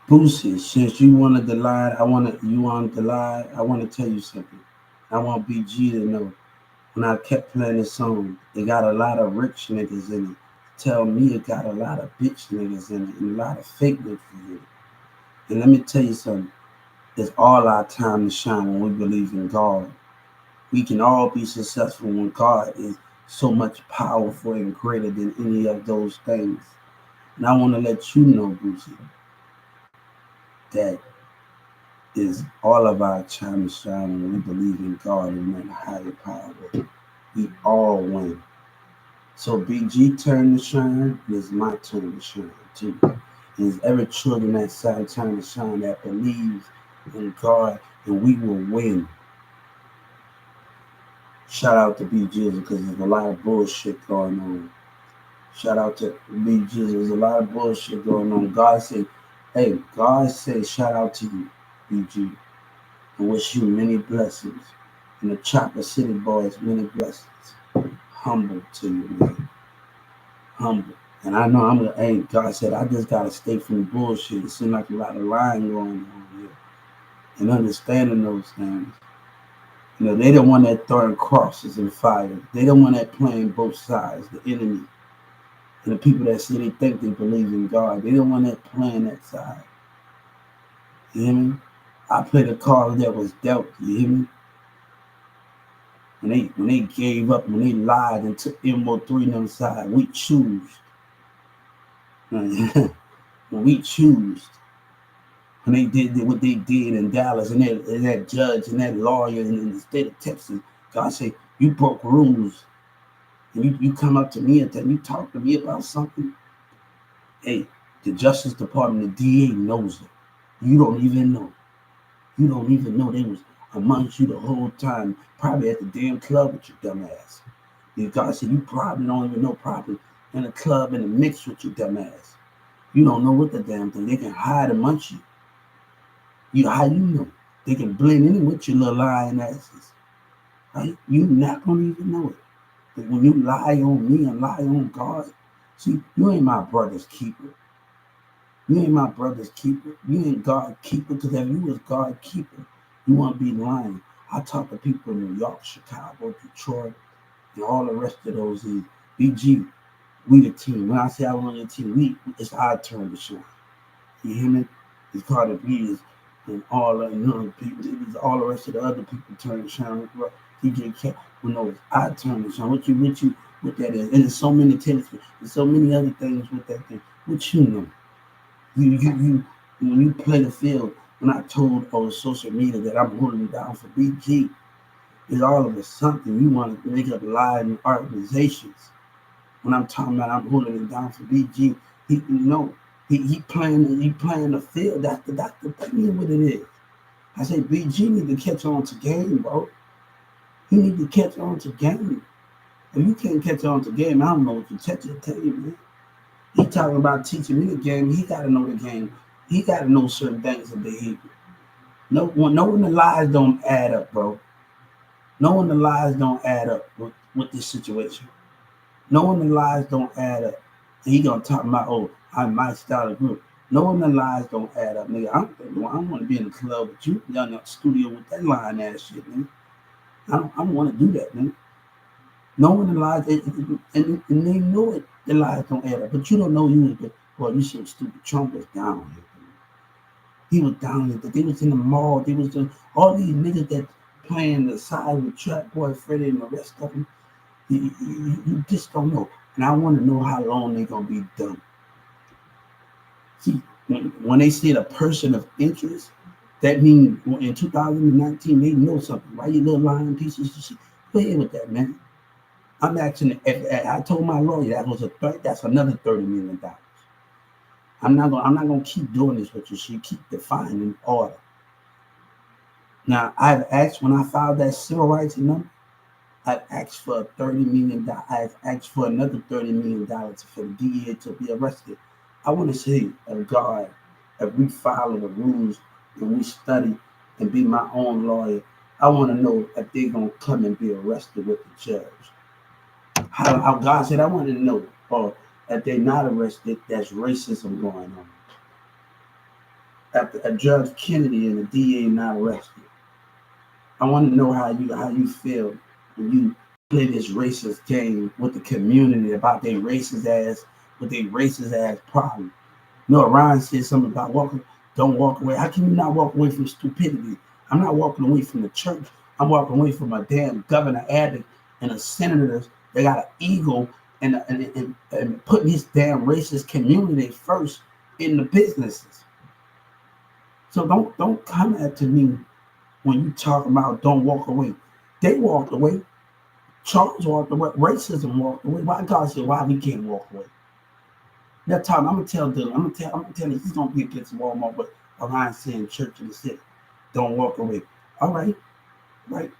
Boosie, since you wanted to lie, I want to tell you something. I want BG to know. When I kept playing this song, it got a lot of rich niggas in it. Tell me it got a lot of bitch niggas in it and a lot of fake niggas in it. And let me tell you something. It's all our time to shine when we believe in God. We can all be successful when God is so much powerful and greater than any of those things. And I want to let you know, Brucey, that is all of our time to shine when we believe in God and that higher power. We all win. So BG turn to shine, it's my turn to shine too. And it's every children that side turn to shine that believes in God and we will win. Shout out to BG because there's a lot of bullshit going on. Shout out to BG, there's a lot of bullshit going on. God said shout out to you, BG, and wish you many blessings. And the Chopper City boys, many blessings. Humble to you, man. Humble. And I know God said, I just got to stay from bullshit. It seems like a lot of lying going on here. And understanding those things. You know, they don't want that throwing crosses and fire. They don't want that playing both sides, the enemy. And the people that say they think they believe in God, they don't want that playing that side. You hear me? I played a card that was dealt, you hear me? When they gave up, when they lied and took MO3 on the side, we choose. When we choose. When they did what they did in Dallas, and that judge and that lawyer in the state of Texas, God said, you broke rules. And you come up to me and you talk to me about something. Hey, the Justice Department, the DA knows it. You don't even know. You don't even know they was amongst you the whole time, probably at the damn club with your dumb ass. Because God said, you probably don't even know, probably in a club in the mix with your dumb ass. You don't know what the damn thing. They can hide amongst you. How you know? They can blend in with your little lying asses. Right? You not gonna even know it. But when you lie on me and lie on God, see, you ain't my brother's keeper. You ain't my brother's keeper. You ain't God keeper, because if you was God keeper, you won't be lying. I talk to people in New York, Chicago, Detroit, and all the rest of those is BG. We the team. When I say I want your team, it's our turn to shine. You hear me? It's Carter B's and all the people. It's all the rest of the other people turn to shine. DJ Cat, no, it's our turn to shine. What that is? And there's so many tennis, there's so many other things with that thing. What you know? You when you play the field, when I told on social media that I'm holding down for BG, it's all of a something you want to make up lying organizations. When I'm talking about I'm holding it down for BG, he playing the field. That's the thing what it is. I say BG need to catch on to game, bro. He need to catch on to game. If you can't catch on to game, I don't know what you tell you, man. He talking about teaching me the game. He got to know the game. He got to know certain things of behavior. When the lies don't add up, bro. Knowing the lies don't add up with this situation. Knowing the lies don't add up. And he gonna talk about, oh, I might start a group. Knowing the lies don't add up, nigga. I want to be in the club with you, down in the studio with that lying ass shit, nigga. I don't want to do that, nigga. Knowing the lies, and they know it, the lies don't add up. But you don't know you so stupid. Trump was down here. He was down here. They was in the mall. They was doing all these niggas that playing the side with Trap Boy, Freddie, and the rest of them. You just don't know. And I want to know how long they're going to be done. See, when they say a person of interest, that means in 2019, they know something. Why you little lying pieces of shit? Go ahead with that, man. I'm asking, I told my lawyer that's another $30 million. I'm not gonna keep doing this with you. She keep defining order. Now, I've asked when I filed that civil rights number, I've asked for $30 million. I've asked for another $30 million for the DA to be arrested. I want to say, God, if we follow the rules and we study and be my own lawyer, I want to know if they're going to come and be arrested with the judge. How God said, I want to know, or if they're not arrested, there's racism going on. After a Judge Kennedy and the DA not arrested, I want to know how you feel when you play this racist game with the community about their racist ass, with their racist ass problem. You know, Ryan said something about Walker. Don't walk away. How can you not walk away from stupidity? I'm not walking away from the church. I'm walking away from a damn governor addict and a senator that got an ego and putting his damn racist community first in the businesses. So don't come at to me when you talk about don't walk away. They walked away. Charles walked away. Racism walked away. Why God said why we can't walk away? That time I'm gonna tell Dylan. I'm gonna tell him he's gonna be against Walmart, but Orion saying church in the city. Don't walk away. All right, right.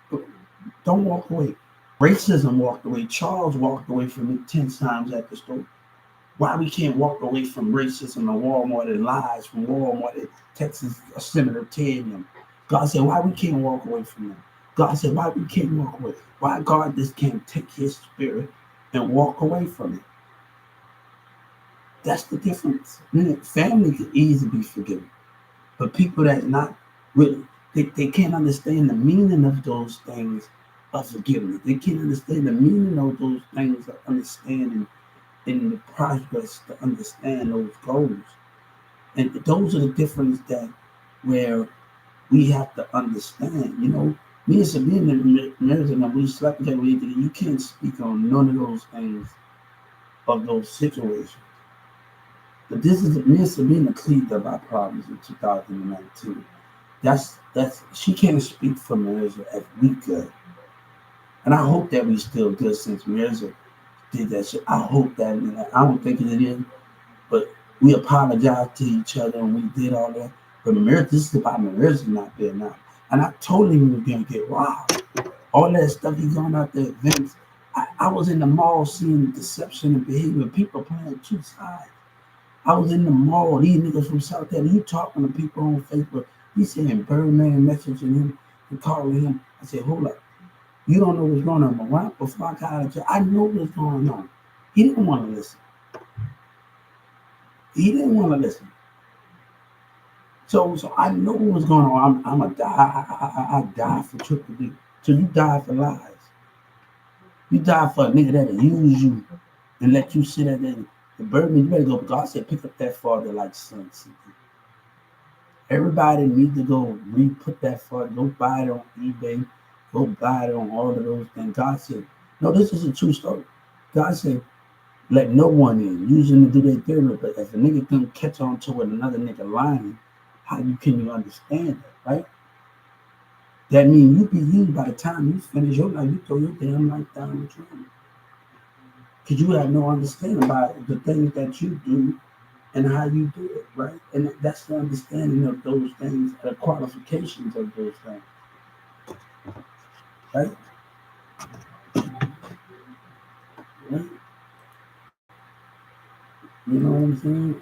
Don't walk away. Racism walked away. Charles walked away from it 10 times at the store. Why we can't walk away from racism and Walmart and lies from Walmart and Texas Senator Ted and them. God said, why we can't walk away from them? God said, why we can't walk away? Why God just can't take his spirit and walk away from it? That's the difference. Family can easily be forgiven. But people that not really, they can't understand the meaning of those things of forgiveness. They can't understand the meaning of those things of understanding in the progress to understand those goals. And those are the difference that where we have to understand, me and Sabina marriage and we slept together, you can't speak on none of those things of those situations. But this is me and Sabina cleaned up our problems in 2019. That's she can't speak for Marissa as we could. And I hope that we still good since Marissa did that shit. I hope that, I don't think it is, but we apologized to each other and we did all that. But Marissa, this is about Marissa not there now. And I told him he was gonna get robbed. All that stuff he going out the events. I was in the mall seeing deception and behavior, people playing two sides. I was in the mall, these niggas from South Carolina, he talking to people on Facebook. He saying Birdman messaging him and calling him. I said, hold up. You don't know what's going on. But right before I got out of jail, I know what's going on. He didn't want to listen. He didn't want to listen. So I know what's going on. I'm a die. I die for triple D. So you die for lies. You die for a nigga that'll use you and let you sit at the Birdman. You better go. God said, pick up that father like son. Everybody needs to go re-put that father. Go buy it on eBay. Go buy it on all of those things. God said, no, this is a true story. God said, let no one in. Using to do their theory, but if a nigga can catch on to what another nigga lying, how can you understand that, right? That means you be you by the time you finish your life, you throw your damn life down the drain. Because you have no understanding about the things that you do and how you do it, right? And that's the understanding of those things, the qualifications of those things, right? Right? You know what I'm saying?